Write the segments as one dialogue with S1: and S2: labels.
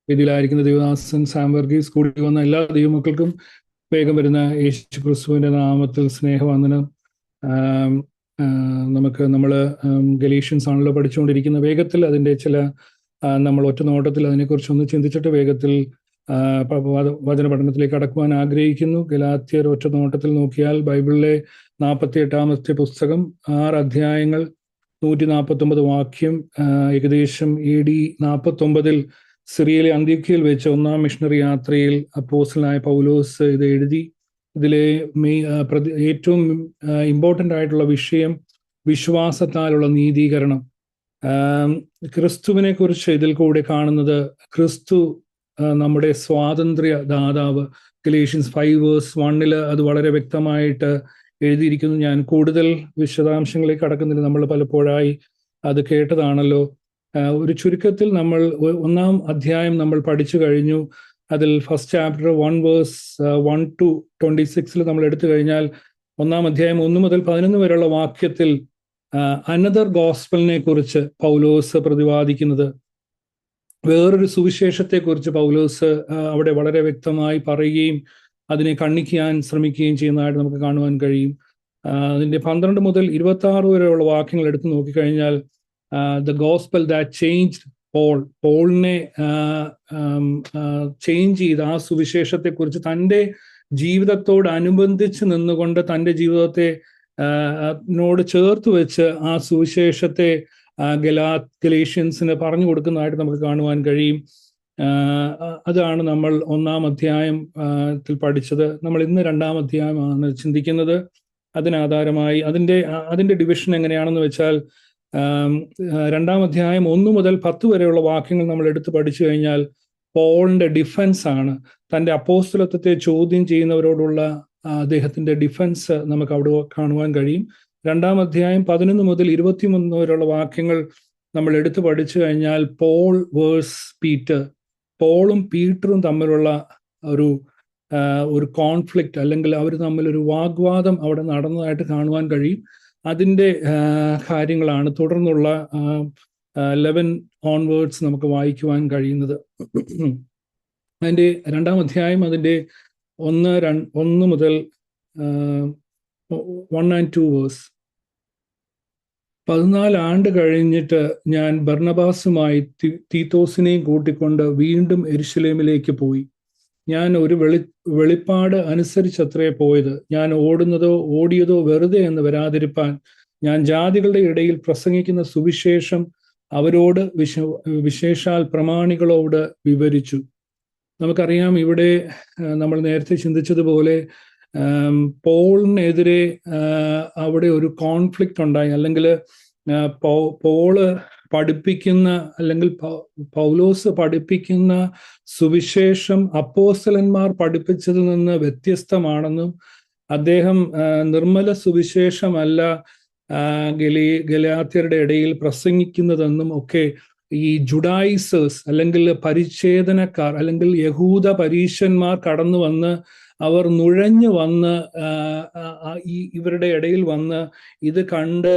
S1: ഇതിലായിരിക്കുന്ന ദൈവദാസൻ സാം വർഗീസ്, കൂടി വന്ന എല്ലാ ദൈവമക്കൾക്കും വേഗം വരുന്ന യേശു ക്രിസ്തുവിന്റെ നാമത്തിൽ സ്നേഹവന്ദനം. നമ്മൾ ഗലീഷ്യൻസ് ആണല്ലോ പഠിച്ചുകൊണ്ടിരിക്കുന്ന. വേഗത്തിൽ അതിൻ്റെ ചില നമ്മൾ ഒറ്റ നോട്ടത്തിൽ അതിനെക്കുറിച്ച് ഒന്ന് ചിന്തിച്ചിട്ട് വേഗത്തിൽ വചന പഠനത്തിലേക്ക് കടക്കുവാൻ ആഗ്രഹിക്കുന്നു. ഗലാത്യർ ഒറ്റ നോട്ടത്തിൽ നോക്കിയാൽ ബൈബിളിലെ 48-ാമത്തെ പുസ്തകം, 6 അധ്യായങ്ങൾ, 149 വാക്യം. ഏകദേശം AD 49 സിറിയയിലെ അന്ത്യോക്യയിൽ വെച്ച് 1-ാം മിഷണറി യാത്രയിൽ അപ്പോസ്തലനായ പൗലോസ് ഇത് എഴുതി. ഇതിലെ ഏറ്റവും ഇമ്പോർട്ടൻ്റ് ആയിട്ടുള്ള വിഷയം വിശ്വാസത്താലുള്ള നീതീകരണം. ക്രിസ്തുവിനെ കുറിച്ച് ഇതിൽ കൂടെ കാണുന്നത്, ക്രിസ്തു നമ്മുടെ സ്വാതന്ത്ര്യ ദാതാവ്. ഗലേഷ്യൻസ് 5:1 അത് വളരെ വ്യക്തമായിട്ട് എഴുതിയിരിക്കുന്നു. ഞാൻ കൂടുതൽ വിശദാംശങ്ങളിലേക്ക് കടക്കുന്നില്ല, നമ്മൾ പലപ്പോഴായി അത് കേട്ടതാണല്ലോ. ഒരു ചുരുക്കത്തിൽ നമ്മൾ 1-ാം അധ്യായം നമ്മൾ പഠിച്ചു കഴിഞ്ഞു. അതിൽ ഫസ്റ്റ് ചാപ്റ്റർ 1:1-26 നമ്മൾ എടുത്തു കഴിഞ്ഞാൽ 1-ാം അധ്യായം 1 മുതൽ 11 വരെയുള്ള വാക്യത്തിൽ അനദർ ഗോസ്പലിനെ കുറിച്ച് പൗലോസ് പ്രതിപാദിക്കുന്നത്, വേറൊരു സുവിശേഷത്തെക്കുറിച്ച് പൗലോസ് അവിടെ വളരെ വ്യക്തമായി പറയുകയും അതിനെ കണ്ണിക്കാൻ ശ്രമിക്കുകയും ചെയ്യുന്നതായിട്ട് നമുക്ക് കാണുവാൻ കഴിയും. അതിൻ്റെ 12 മുതൽ 26 വരെയുള്ള വാക്യങ്ങൾ എടുത്തു നോക്കിക്കഴിഞ്ഞാൽ the gospel that changed Paul, പോളിനെ ചേഞ്ച് ചെയ്ത ആ സുവിശേഷത്തെക്കുറിച്ച് തൻ്റെ ജീവിതത്തോടനുബന്ധിച്ച് നിന്നുകൊണ്ട് തൻ്റെ ജീവിതത്തെ നോട് ചേർത്ത് വെച്ച് ആ സുവിശേഷത്തെ ഗലേഷ്യൻസിന് പറഞ്ഞു കൊടുക്കുന്നതായിട്ട് നമുക്ക് കാണുവാൻ കഴിയും. അതാണ് നമ്മൾ 1-ാം അധ്യായത്തിൽ പഠിച്ചത്. നമ്മൾ ഇന്ന് 2-ാം അധ്യായമാണ് ചിന്തിക്കുന്നത്. അതിനാധാരമായി അതിൻ്റെ ഡിവിഷൻ എങ്ങനെയാണെന്ന് വെച്ചാൽ, 2-ാം അധ്യായം 1 മുതൽ 10 വരെയുള്ള വാക്യങ്ങൾ നമ്മൾ എടുത്ത് പഠിച്ചു കഴിഞ്ഞാൽ പോളിന്റെ ഡിഫൻസ് ആണ്. തൻ്റെ അപ്പോസ്തലത്വത്തെ ചോദ്യം ചെയ്യുന്നവരോടുള്ള അദ്ദേഹത്തിന്റെ ഡിഫൻസ് നമുക്ക് അവിടെ കാണുവാൻ കഴിയും. 2-ാം അധ്യായം 11 മുതൽ 23 വരെയുള്ള വാക്യങ്ങൾ നമ്മൾ എടുത്തു പഠിച്ചു കഴിഞ്ഞാൽ പോൾ വേഴ്സ് പീറ്റർ, പോളും പീറ്ററും തമ്മിലുള്ള ഒരു കോൺഫ്ലിക്റ്റ്, അല്ലെങ്കിൽ അവർ തമ്മിലൊരു വാഗ്വാദം അവിടെ നടന്നതായിട്ട് കാണുവാൻ കഴിയും. അതിൻ്റെ കാര്യങ്ങളാണ് തുടർന്നുള്ള 11 ഓൺവേർഡ്സ് നമുക്ക് വായിക്കുവാൻ കഴിയുന്നത്. അതിൻ്റെ 2-ാം അധ്യായം അതിൻ്റെ 1 മുതൽ 1 and 2 വേഴ്സ്. 14 ആണ്ട് കഴിഞ്ഞിട്ട് ഞാൻ ബർന്നബാസുമായി തീത്തോസിനെയും കൂട്ടിക്കൊണ്ട് വീണ്ടും യെരൂശലേമിലേക്ക് പോയി. ഞാൻ ഒരു വെളിപ്പാട് അനുസരിച്ചത്രേ പോയത്. ഞാൻ ഓടിയതോ വെറുതെ എന്ന് വരാതിരിപ്പാൻ ഞാൻ ജാതികളുടെ ഇടയിൽ പ്രസംഗിക്കുന്ന സുവിശേഷം അവരോട് വിശേഷാൽ പ്രമാണികളോട് വിവരിച്ചു. നമുക്കറിയാം, ഇവിടെ നമ്മൾ നേരത്തെ ചിന്തിച്ചതുപോലെ പോളിനെതിരെ അവിടെ ഒരു കോൺഫ്ലിക്റ്റ് ഉണ്ടായി. അല്ലെങ്കിൽ പോള് പഠിപ്പിക്കുന്ന, അല്ലെങ്കിൽ പൗലോസ് പഠിപ്പിക്കുന്ന സുവിശേഷം അപ്പോസ്തലന്മാർ പഠിപ്പിച്ചതിൽ നിന്ന് വ്യത്യസ്തമാണെന്നും അദ്ദേഹം നിർമ്മല സുവിശേഷമല്ല ഗലാത്യരുടെ ഇടയിൽ പ്രസംഗിക്കുന്നതെന്നും ഒക്കെ ഈ ജുഡായിസേഴ്സ്, അല്ലെങ്കിൽ പരിച്ഛേദനക്കാർ, അല്ലെങ്കിൽ യഹൂദ പരീശന്മാർ കടന്നു വന്ന് അവർ നുഴഞ്ഞു വന്ന് ഇവരുടെ ഇടയിൽ വന്ന് ഇത് കണ്ട്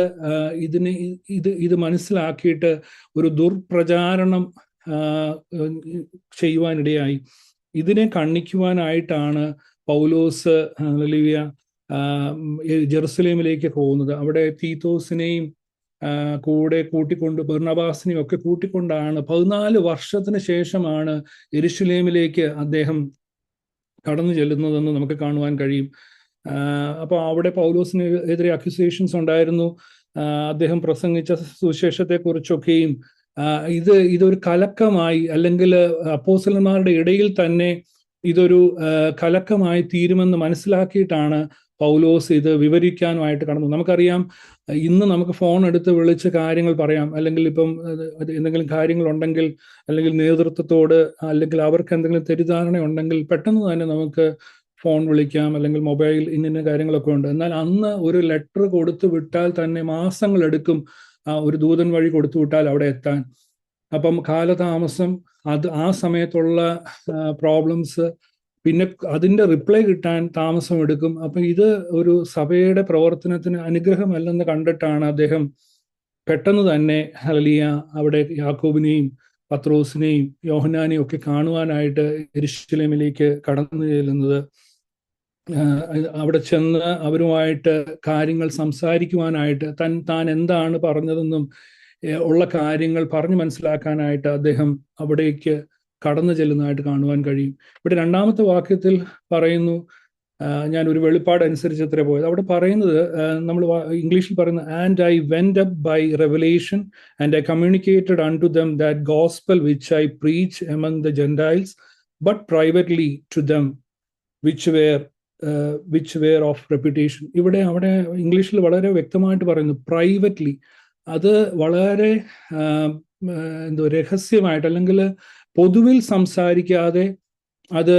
S1: ഇത് മനസ്സിലാക്കിയിട്ട് ഒരു ദുർപ്രചാരണം ചെയ്യുവാനിടയായി. ഇതിനെ ഖണ്ഡിക്കുവാനായിട്ടാണ് പൗലോസ് ജെറുസലേമിലേക്ക് പോകുന്നത്. അവിടെ തീത്തോസിനെയും കൂടെ കൂട്ടിക്കൊണ്ട് ബർന്നബാസിനെയും ഒക്കെ കൂട്ടിക്കൊണ്ടാണ് 14 വർഷത്തിന് ശേഷമാണ് യെരൂശലേമിലേക്ക് അദ്ദേഹം കടന്നു ചെല്ലുന്നതെന്ന് നമുക്ക് കാണുവാൻ കഴിയും. അപ്പോൾ അവിടെ പൗലോസിന് എതിരെ അക്യൂസേഷൻസ് ഉണ്ടായിരുന്നു. അദ്ദേഹം പ്രസംഗിച്ച സുവിശേഷത്തെക്കുറിച്ചൊക്കെയും ഇതൊരു കലക്കമായി, അല്ലെങ്കിൽ അപ്പോസ്തലന്മാരുടെ ഇടയിൽ തന്നെ ഇതൊരു കലക്കമായി തീരുമെന്ന് മനസ്സിലാക്കിയിട്ടാണ് പൗലോസ് ഇത് വിവരിക്കാനുമായിട്ട് കടന്നു. നമുക്കറിയാം, ഇന്ന് നമുക്ക് ഫോൺ എടുത്ത് വിളിച്ച് കാര്യങ്ങൾ പറയാം, അല്ലെങ്കിൽ ഇപ്പം എന്തെങ്കിലും കാര്യങ്ങളുണ്ടെങ്കിൽ, അല്ലെങ്കിൽ നേതൃത്വത്തോട്, അല്ലെങ്കിൽ അവർക്ക് എന്തെങ്കിലും തെറ്റിദ്ധാരണ ഉണ്ടെങ്കിൽ പെട്ടെന്ന് തന്നെ നമുക്ക് ഫോൺ വിളിക്കാം, അല്ലെങ്കിൽ മൊബൈൽ ഇന്ന കാര്യങ്ങളൊക്കെ ഉണ്ട്. എന്നാൽ അന്ന് ഒരു ലെറ്റർ കൊടുത്തു വിട്ടാൽ തന്നെ മാസങ്ങളെടുക്കും ഒരു ദൂതൻ വഴി കൊടുത്തു വിട്ടാൽ അവിടെ എത്താൻ. അപ്പം കാലതാമസം, ആ സമയത്തുള്ള പ്രോബ്ലംസ്, പിന്നെ അതിൻ്റെ റിപ്ലൈ കിട്ടാൻ താമസമെടുക്കും. അപ്പം ഇത് ഒരു സഭയുടെ പ്രവർത്തനത്തിന് അനുഗ്രഹമല്ലെന്ന് കണ്ടിട്ടാണ് അദ്ദേഹം പെട്ടെന്ന് തന്നെ അവിടെ യാക്കോബിനെയും പത്രോസിനെയും യോഹന്നാനെയും ഒക്കെ കാണുവാനായിട്ട് യെരൂശലേമിലേക്ക് കടന്നു ചെല്ലുന്നത്. അവിടെ ചെന്ന് അവരുമായിട്ട് കാര്യങ്ങൾ സംസാരിക്കുവാനായിട്ട് താൻ എന്താണ് പറഞ്ഞതെന്നും ഉള്ള കാര്യങ്ങൾ പറഞ്ഞു മനസ്സിലാക്കാനായിട്ട് അദ്ദേഹം അവിടേക്ക് കടന്നു ചെല്ലുന്നതായിട്ട് കാണുവാൻ കഴിയും. ഇവിടെ 2-ാമത്തെ വാക്യത്തിൽ പറയുന്നു, ഞാൻ ഒരു വെളിപ്പാട് അനുസരിച്ച് എത്ര പോയത് അവിടെ പറയുന്നത്, നമ്മൾ ഇംഗ്ലീഷിൽ പറയുന്നത്, and I went up by revelation and I communicated unto them that gospel which I preach among the Gentiles but privately to them which were of reputation. അവിടെ ഇംഗ്ലീഷിൽ വളരെ വ്യക്തമായിട്ട് പറയുന്നു പ്രൈവറ്റ്ലി. അത് വളരെ രഹസ്യമായിട്ട് അല്ലെങ്കിൽ പൊതുവിൽ സംസാരിക്കാതെ അത്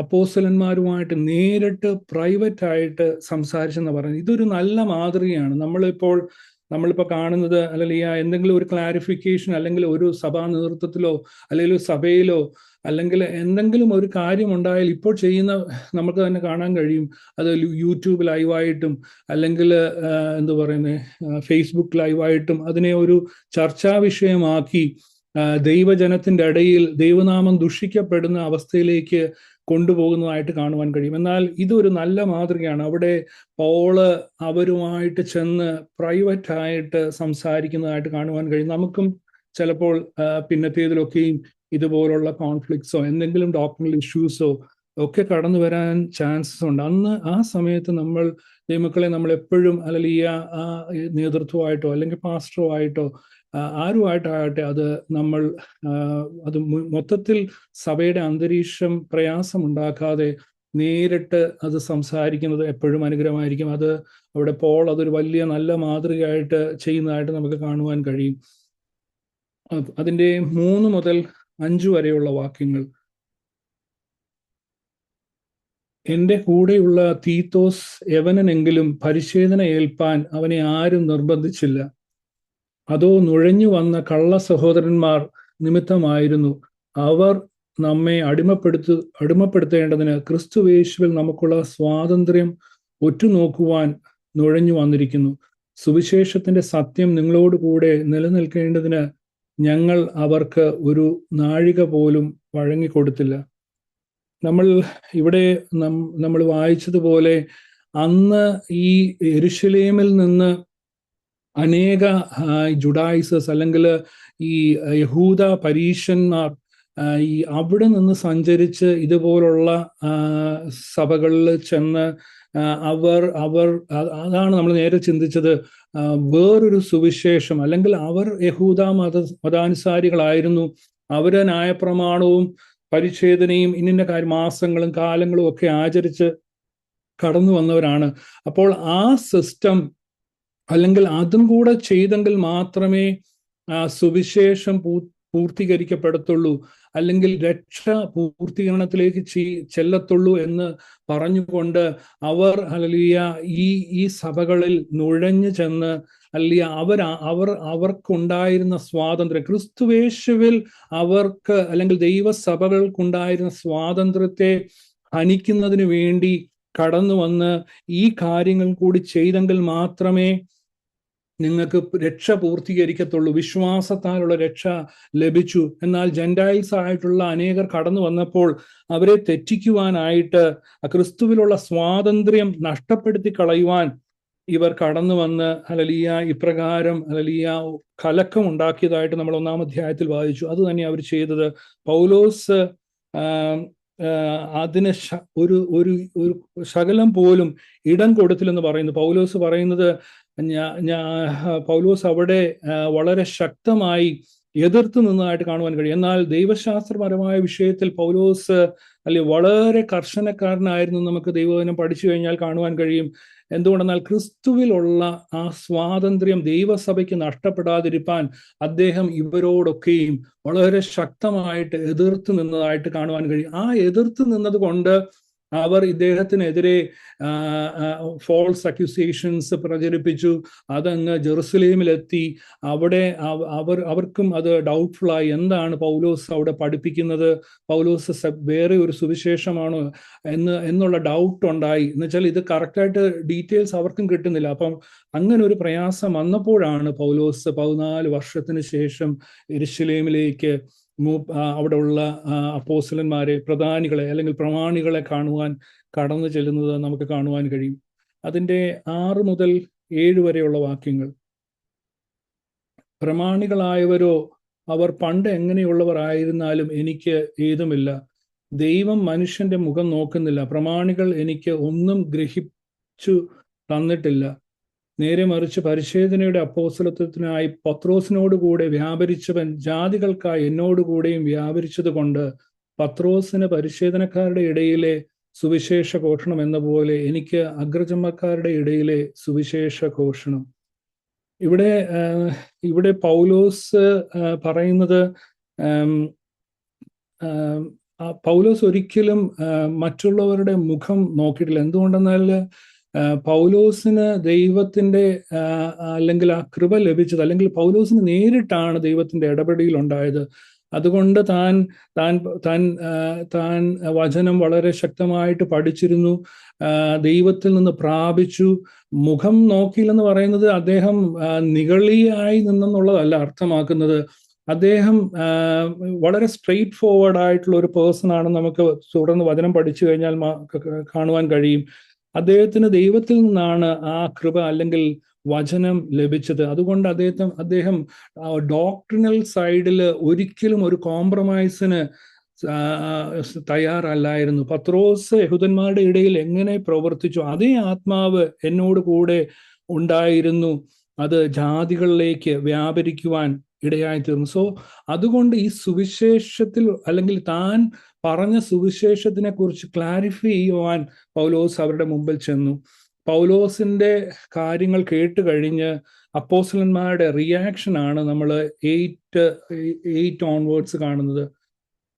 S1: അപ്പോസ്തലന്മാരുമായിട്ട് നേരിട്ട് പ്രൈവറ്റ് ആയിട്ട് സംസാരിച്ചെന്ന് പറയുന്നത്. ഇതൊരു നല്ല മാതൃകയാണ്. നമ്മളിപ്പോൾ കാണുന്നത്, അല്ലെങ്കിൽ എന്തെങ്കിലും ഒരു ക്ലാരിഫിക്കേഷൻ അല്ലെങ്കിൽ ഒരു സഭാ നേതൃത്വത്തിലോ അല്ലെങ്കിൽ സഭയിലോ അല്ലെങ്കിൽ എന്തെങ്കിലും ഒരു കാര്യം ഉണ്ടായാൽ ഇപ്പോൾ ചെയ്യുന്ന നമുക്ക് തന്നെ കാണാൻ കഴിയും. അത് യൂട്യൂബ് ലൈവായിട്ടും അല്ലെങ്കിൽ ഫേസ്ബുക്ക് ലൈവായിട്ടും അതിനെ ഒരു ചർച്ചാ വിഷയമാക്കി ദൈവജനത്തിൻ്റെ ഇടയിൽ ദൈവനാമം ദുഷിക്കപ്പെടുന്ന അവസ്ഥയിലേക്ക് കൊണ്ടുപോകുന്നതായിട്ട് കാണുവാൻ കഴിയും. എന്നാൽ ഇതൊരു നല്ല മാതൃകയാണ്. അവിടെ പൗള് അവരുമായിട്ട് ചെന്ന് പ്രൈവറ്റായിട്ട് സംസാരിക്കുന്നതായിട്ട് കാണുവാൻ കഴിയും. നമുക്കും ചിലപ്പോൾ പിന്നത്തേതിലൊക്കെയും ഇതുപോലുള്ള കോൺഫ്ലിക്ട്സോ എന്തെങ്കിലും ഡോക്ടറൽ ഇഷ്യൂസോ ഒക്കെ കടന്നു വരാൻ ചാൻസസ് ഉണ്ട്. ആ സമയത്ത് ദൈവമക്കളെ നമ്മൾ എപ്പോഴും അല്ലെങ്കിൽ ആ നേതൃത്വമായിട്ടോ അല്ലെങ്കിൽ പാസ്റ്ററോ ആയിട്ടോ ആരുമായിട്ടാകട്ടെ അത് മൊത്തത്തിൽ സഭയുടെ അന്തരീക്ഷം പ്രയാസമുണ്ടാക്കാതെ നേരിട്ട് അത് സംസാരിക്കുന്നത് എപ്പോഴും അനുഗ്രഹമായിരിക്കും. അവിടെ അതൊരു വലിയ നല്ല മാതൃകയായിട്ട് ചെയ്യുന്നതായിട്ട് നമുക്ക് കാണുവാൻ കഴിയും. അതിൻ്റെ 3 മുതൽ 5 വരെയുള്ള വാക്യങ്ങൾ, എന്റെ കൂടെയുള്ള തീത്തോസ് യവനനെങ്കിലും പരിച്ഛേദന ഏൽപ്പാൻ അവനെ ആരും നിർബന്ധിച്ചില്ല. അതോ നുഴഞ്ഞു വന്ന കള്ള സഹോദരന്മാർ നിമിത്തമായിരുന്നു. അവർ നമ്മെ അടിമപ്പെടുത്തേണ്ടതിന് ക്രിസ്തുയേശുവിൽ നമുക്കുള്ള സ്വാതന്ത്ര്യം ഒറ്റുനോക്കുവാൻ നുഴഞ്ഞു വന്നിരിക്കുന്നു. സുവിശേഷത്തിന്റെ സത്യം നിങ്ങളോട് കൂടെ നിലനിൽക്കേണ്ടതിന് ഞങ്ങൾ അവർക്ക് ഒരു നാഴിക പോലും വഴങ്ങിക്കൊടുത്തില്ല. നമ്മൾ വായിച്ചതുപോലെ അന്ന് ഈ യെരൂശലേമിൽ നിന്ന് അനേക ജുഡായിസേഴ്സ് അല്ലെങ്കിൽ ഈ യഹൂദ പരീശന്മാർ അവിടെ നിന്ന് സഞ്ചരിച്ച് ഇതുപോലുള്ള സഭകളിൽ ചെന്ന് അതാണ് നമ്മൾ നേരെ ചിന്തിച്ചത്, വേറൊരു സുവിശേഷം, അല്ലെങ്കിൽ അവർ യഹൂദ മതാനുസാരികളായിരുന്നു. അവര് ന്യായപ്രമാണവും പരിച്ഛേദനയും ഇന്ന മാസങ്ങളും കാലങ്ങളും ഒക്കെ ആചരിച്ച് കടന്നു വന്നവരാണ്. അപ്പോൾ ആ സിസ്റ്റം അല്ലെങ്കിൽ അതും കൂടെ ചെയ്തെങ്കിൽ മാത്രമേ സുവിശേഷം പൂർത്തീകരിക്കപ്പെടത്തുള്ളൂ, അല്ലെങ്കിൽ രക്ഷ പൂർത്തീകരണത്തിലേക്ക് ചെല്ലത്തുള്ളൂ എന്ന് പറഞ്ഞുകൊണ്ട് അവർ ഈ സഭകളിൽ നുഴഞ്ഞു ചെന്ന് അവർക്കുണ്ടായിരുന്ന സ്വാതന്ത്ര്യം, ക്രിസ്തുവേശുവിൽ അവർക്ക് അല്ലെങ്കിൽ ദൈവസഭകൾക്കുണ്ടായിരുന്ന സ്വാതന്ത്ര്യത്തെ ഹനിക്കുന്നതിന് വേണ്ടി കടന്നു വന്ന് ഈ കാര്യങ്ങൾ കൂടി ചെയ്തെങ്കിൽ മാത്രമേ നിങ്ങൾക്ക് രക്ഷ പൂർത്തീകരിക്കത്തുള്ളൂ, വിശ്വാസത്താലുള്ള രക്ഷ ലഭിച്ചു. എന്നാൽ ജെന്റൈൽസ് ആയിട്ടുള്ള അനേകർ കടന്നു വന്നപ്പോൾ അവരെ തെറ്റിക്കുവാനായിട്ട് ക്രിസ്തുവിലുള്ള സ്വാതന്ത്ര്യം നഷ്ടപ്പെടുത്തി കളയുവാൻ ഇവർ കടന്നു വന്ന് ഇപ്രകാരം കലക്കം ഉണ്ടാക്കിയതായിട്ട് നമ്മൾ 1-ാം അധ്യായത്തിൽ വായിച്ചു. അത് തന്നെ അവർ ചെയ്തത്. പൗലോസ് അതിന് ഒരു ശകലം പോലും ഇടം കൊടുത്തില്ലെന്ന് പറയുന്നു. പൗലോസ് പറയുന്നത്, പൗലോസ് അവിടെ വളരെ ശക്തമായി എതിർത്ത് നിന്നതായിട്ട് കാണുവാൻ കഴിയും. എന്നാൽ ദൈവശാസ്ത്രപരമായ വിഷയത്തിൽ പൗലോസ് വളരെ കർശനക്കാരനായിരുന്നു. നമുക്ക് ദൈവവചനം പഠിച്ചു കഴിഞ്ഞാൽ കാണുവാൻ കഴിയും. എന്തുകൊണ്ടെന്നാൽ ക്രിസ്തുവിലുള്ള ആ സ്വാതന്ത്ര്യം ദൈവസഭയ്ക്ക് നഷ്ടപ്പെടാതിരിക്കാൻ അദ്ദേഹം ഇവരോടൊക്കെയും വളരെ ശക്തമായിട്ട് എതിർത്ത് നിന്നതായിട്ട് കാണുവാൻ കഴിയും. ആ എതിർത്ത് നിന്നത് കൊണ്ട് അവർ ഇദ്ദേഹത്തിനെതിരെ ഫോൾസ് അക്യൂസേഷൻസ് പ്രചരിപ്പിച്ചു. അതങ്ങ് ജെറുസലേമിലെത്തി. അവിടെ അവർക്കും അത് ഡൗട്ട്ഫുള്ളായി. എന്താണ് പൗലോസ് അവിടെ പഠിപ്പിക്കുന്നത്? പൗലോസ് വേറെ ഒരു സുവിശേഷമാണോ എന്നുള്ള ഡൗട്ട് ഉണ്ടായി. എന്ന് വെച്ചാൽ ഇത് കറക്റ്റായിട്ട് ഡീറ്റെയിൽസ് അവർക്കും കിട്ടുന്നില്ല. അപ്പം അങ്ങനെ ഒരു പ്രയാസം വന്നപ്പോഴാണ് പൗലോസ് 14 വർഷത്തിന് ശേഷം യെരുശലേമിലേക്ക് അവിടെ ഉള്ള അപ്പോസ്തലന്മാരെ, പ്രധാനികളെ അല്ലെങ്കിൽ പ്രമാണികളെ കാണുവാൻ കടന്നു ചെല്ലുന്നത് നമുക്ക് കാണുവാൻ കഴിയും. അതിൻ്റെ 6 മുതൽ 7 വരെയുള്ള വാക്യങ്ങൾ. പ്രമാണികളായവരോ അവർ പണ്ട് എങ്ങനെയുള്ളവർ ആയിരുന്നാലും എനിക്ക് ഏതുമില്ല. ദൈവം മനുഷ്യന്റെ മുഖം നോക്കുന്നില്ല. പ്രമാണികൾ എനിക്ക് ഒന്നും ഗ്രഹിച്ചു തന്നിട്ടില്ല. നേരെ മറിച്ച് പരിച്ഛേദനയുടെ അപ്പോസ്തലത്വത്തിനായി പത്രോസിനോടുകൂടെ വ്യാപരിച്ചവൻ ജാതികൾക്കായി എന്നോടുകൂടെയും വ്യാപരിച്ചത് കൊണ്ട് പത്രോസിന് പരിച്ഛേദനക്കാരുടെ ഇടയിലെ സുവിശേഷ ഘോഷണം എന്ന പോലെ എനിക്ക് അഗ്രജന്മാരുടെ ഇടയിലെ സുവിശേഷ ഘോഷണം. ഇവിടെ പൗലോസ് പറയുന്നത്, പൗലോസ് ഒരിക്കലും മറ്റുള്ളവരുടെ മുഖം നോക്കിയിട്ടില്ല. എന്തുകൊണ്ടെന്നാൽ പൗലോസിന് ദൈവത്തിന്റെ അല്ലെങ്കിൽ ആ കൃപ ലഭിച്ചത്, അല്ലെങ്കിൽ പൗലോസിന് നേരിട്ടാണ് ദൈവത്തിന്റെ ഇടപെടൽ ഉണ്ടായത്. അതുകൊണ്ട് താൻ വചനം വളരെ ശക്തമായിട്ട് പഠിച്ചിരുന്നു, ദൈവത്തിൽ നിന്ന് പ്രാപിച്ചു. മുഖം നോക്കിയില്ലെന്ന് പറയുന്നത് അദ്ദേഹം നിഗളിയായി നിന്നെന്നുള്ളതല്ല അർത്ഥമാക്കുന്നത്. അദ്ദേഹം വളരെ സ്ട്രെയിറ്റ് ഫോർവേഡ് ആയിട്ടുള്ള ഒരു പേഴ്സൺ ആണെന്ന് നമുക്ക് തുടർന്ന് വചനം പഠിച്ചു കഴിഞ്ഞാൽ കാണുവാൻ കഴിയും. അദ്ദേഹത്തിന് ദൈവത്തിൽ നിന്നാണ് ആ കൃപ അല്ലെങ്കിൽ വചനം ലഭിച്ചത്. അതുകൊണ്ട് അദ്ദേഹം ഡോക്ട്രിനൽ സൈഡിൽ ഒരിക്കലും ഒരു കോംപ്രമൈസിന് തയ്യാറല്ലായിരുന്നു. പത്രോസ് യഹൂദന്മാരുടെ ഇടയിൽ എങ്ങനെ പ്രവർത്തിച്ചു, അതേ ആത്മാവ് എന്നോട് കൂടെ ഉണ്ടായിരുന്നു. അത് ജാതികളിലേക്ക് വ്യാപരിക്കുവാൻ ഇടയായി തീർന്നു. സോ അതുകൊണ്ട് ഈ സുവിശേഷത്തിൽ അല്ലെങ്കിൽ താൻ പറഞ്ഞ സുവിശേഷത്തിനെ കുറിച്ച് ക്ലാരിഫൈ ചെയ്യുവാൻ പൗലോസ് അവരുടെ മുമ്പിൽ ചെന്നു. പൗലോസിന്റെ കാര്യങ്ങൾ കേട്ട് കഴിഞ്ഞ് അപ്പോസ്തലന്മാരുടെ റിയാക്ഷൻ ആണ് നമ്മൾ 8 ഓൺവേർഡ്സ് കാണുന്നത്.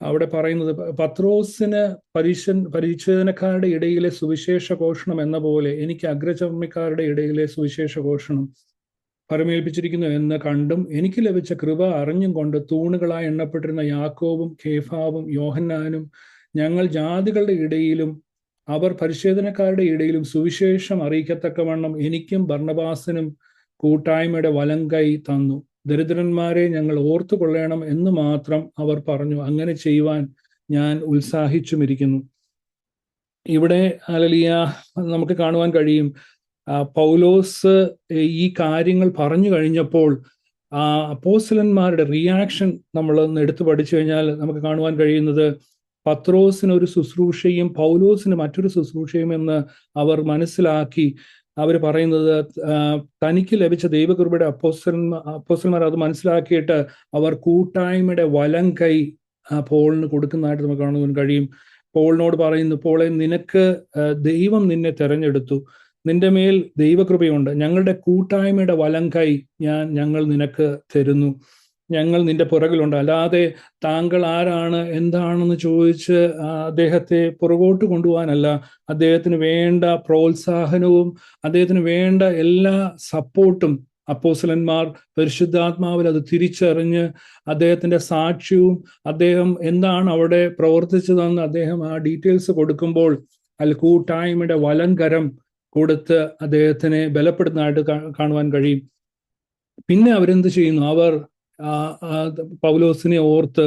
S1: അവിടെ പറയുന്നത്, പത്രോസിന് പരിച്ഛേദനക്കാരുടെ ഇടയിലെ സുവിശേഷ ഘോഷണം എന്ന പോലെ എനിക്ക് അഗ്രചർമ്മിക്കാരുടെ ഇടയിലെ സുവിശേഷ ഘോഷണം പരമേൽപ്പിച്ചിരിക്കുന്നു എന്ന് കണ്ടും എനിക്ക് ലഭിച്ച കൃപ അറിഞ്ഞും കൊണ്ട് തൂണുകളായി എണ്ണപ്പെട്ടിരുന്ന യാക്കോബും കേഫാവും യോഹന്നാനും ഞങ്ങൾ ജാതികളുടെ ഇടയിലും അവർ പരിച്ഛേദനക്കാരുടെ ഇടയിലും സുവിശേഷം അറിയിക്കത്തക്കവണ്ണം എനിക്കും ബർന്നബാസിനും കൂട്ടായ്മയുടെ വലങ്കൈ തന്നു. ദരിദ്രന്മാരെ ഞങ്ങൾ ഓർത്തുകൊള്ളണം എന്ന് മാത്രം അവർ പറഞ്ഞു. അങ്ങനെ ചെയ്യുവാൻ ഞാൻ ഉത്സാഹിച്ചുമിരിക്കുന്നു. ഇവിടെ ഹല്ലേലൂയ നമുക്ക് കാണുവാൻ കഴിയും, പൗലോസ് ഈ കാര്യങ്ങൾ പറഞ്ഞു കഴിഞ്ഞപ്പോൾ അപ്പോസ്തലന്മാരുടെ റിയാക്ഷൻ നമ്മൾ ഒന്ന് എടുത്തു പഠിച്ചു കഴിഞ്ഞാൽ നമുക്ക് കാണുവാൻ കഴിയുന്നത്, പത്രോസിന് ഒരു ശുശ്രൂഷയും പൗലോസിന് മറ്റൊരു ശുശ്രൂഷയും എന്ന് അവർ മനസ്സിലാക്കി. അവർ പറയുന്നത്, തനിക്ക് ലഭിച്ച ദൈവകൃപയുടെ അപ്പോസ്തലന്മാർ അത് മനസ്സിലാക്കിയിട്ട് അവർ കൂട്ടായ്മയുടെ വലം കൈ പോളിന് കൊടുക്കുന്നതായിട്ട് നമുക്ക് കാണുവാൻ കഴിയും. പോളിനോട് പറയുന്നു, പോളെ നിനക്ക് ദൈവം നിന്നെ തെരഞ്ഞെടുത്തു, നിന്റെ മേൽ ദൈവകൃപയുണ്ട്, ഞങ്ങളുടെ കൂട്ടായ്മയുടെ വലം കൈ ഞങ്ങൾ നിനക്ക് തരുന്നു, ഞങ്ങൾ നിന്റെ പുറകിലുണ്ട്. അല്ലാതെ താങ്കൾ ആരാണ് എന്താണെന്ന് ചോദിച്ച് അദ്ദേഹത്തെ പുറകോട്ട് കൊണ്ടുപോകാനല്ല, അദ്ദേഹത്തിന് വേണ്ട പ്രോത്സാഹനവും അദ്ദേഹത്തിന് വേണ്ട എല്ലാ സപ്പോർട്ടും അപ്പോസ്തലന്മാർ പരിശുദ്ധാത്മാവിൽ അത് തിരിച്ചറിഞ്ഞ് അദ്ദേഹത്തിന്റെ സാക്ഷ്യവും അദ്ദേഹം എന്താണ് അവിടെ പ്രവർത്തിച്ചതെന്ന് അദ്ദേഹം ആ ഡീറ്റെയിൽസ് കൊടുക്കുമ്പോൾ കൂട്ടായ്മയുടെ വലങ്കരം കൊടുത്ത് അദ്ദേഹത്തിനെ ബലപ്പെടുന്നതായിട്ട് കാണുവാൻ കഴിയും. പിന്നെ അവരെന്ത് ചെയ്യുന്നു? അവർ പൗലോസിനെ ഓർത്ത്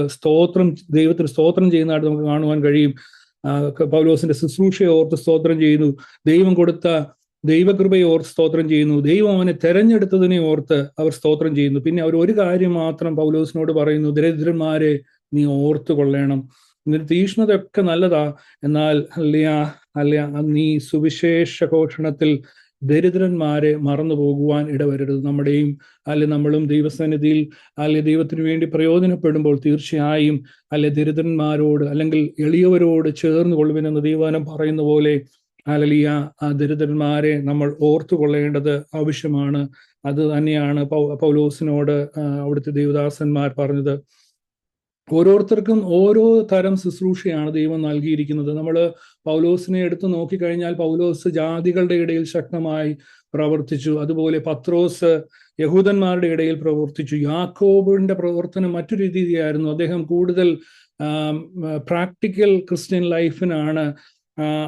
S1: ദൈവത്തിന് സ്തോത്രം ചെയ്യുന്നതായിട്ട് നമുക്ക് കാണുവാൻ കഴിയും. പൗലോസിന്റെ ശുശ്രൂഷയെ ഓർത്ത് സ്തോത്രം ചെയ്യുന്നു, ദൈവം കൊടുത്ത ദൈവകൃപയെ ഓർത്ത് സ്തോത്രം ചെയ്യുന്നു, ദൈവം അവനെ തെരഞ്ഞെടുത്തതിനെ ഓർത്ത് അവർ സ്തോത്രം ചെയ്യുന്നു. പിന്നെ അവർ ഒരു കാര്യം മാത്രം പൗലോസിനോട് പറയുന്നു, ദരിദ്രന്മാരെ നീ ഓർത്തു കൊള്ളണം. നിന്റെ തീക്ഷ്ണതയൊക്കെ നല്ലതാ, എന്നാൽ നീ സുവിശേഷ ഘോഷണത്തിൽ ദരിദ്രന്മാരെ മറന്നു പോകുവാൻ ഇടവരരുത്. നമ്മളും ദൈവസന്നിധിയിൽ ദൈവത്തിന് വേണ്ടി പ്രയോജനപ്പെടുമ്പോൾ തീർച്ചയായും ദരിദ്രന്മാരോട് അല്ലെങ്കിൽ എളിയവരോട് ചേർന്ന് കൊള്ളുവിനെന്ന് ദൈവവചനം പറയുന്ന പോലെ ആ ദരിദ്രന്മാരെ നമ്മൾ ഓർത്തുകൊള്ളേണ്ടത് ആവശ്യമാണ്. അത് തന്നെയാണ് പൗലോസിനോട് അവിടുത്തെ ദൈവദാസന്മാർ പറഞ്ഞത്. ഓരോരുത്തർക്കും ഓരോ തരം ശുശ്രൂഷയാണ് ദൈവം നൽകിയിരിക്കുന്നത്. നമ്മൾ പൗലോസിനെ എടുത്തു നോക്കിക്കഴിഞ്ഞാൽ പൗലോസ് ജാതികളുടെ ഇടയിൽ ശക്തമായി പ്രവർത്തിച്ചു. അതുപോലെ പത്രോസ് യഹൂദന്മാരുടെ ഇടയിൽ പ്രവർത്തിച്ചു. യാക്കോബിന്റെ പ്രവർത്തനം മറ്റൊരു രീതിയായിരുന്നു. അദ്ദേഹം കൂടുതൽ പ്രാക്ടിക്കൽ ക്രിസ്ത്യൻ ലൈഫിനാണ്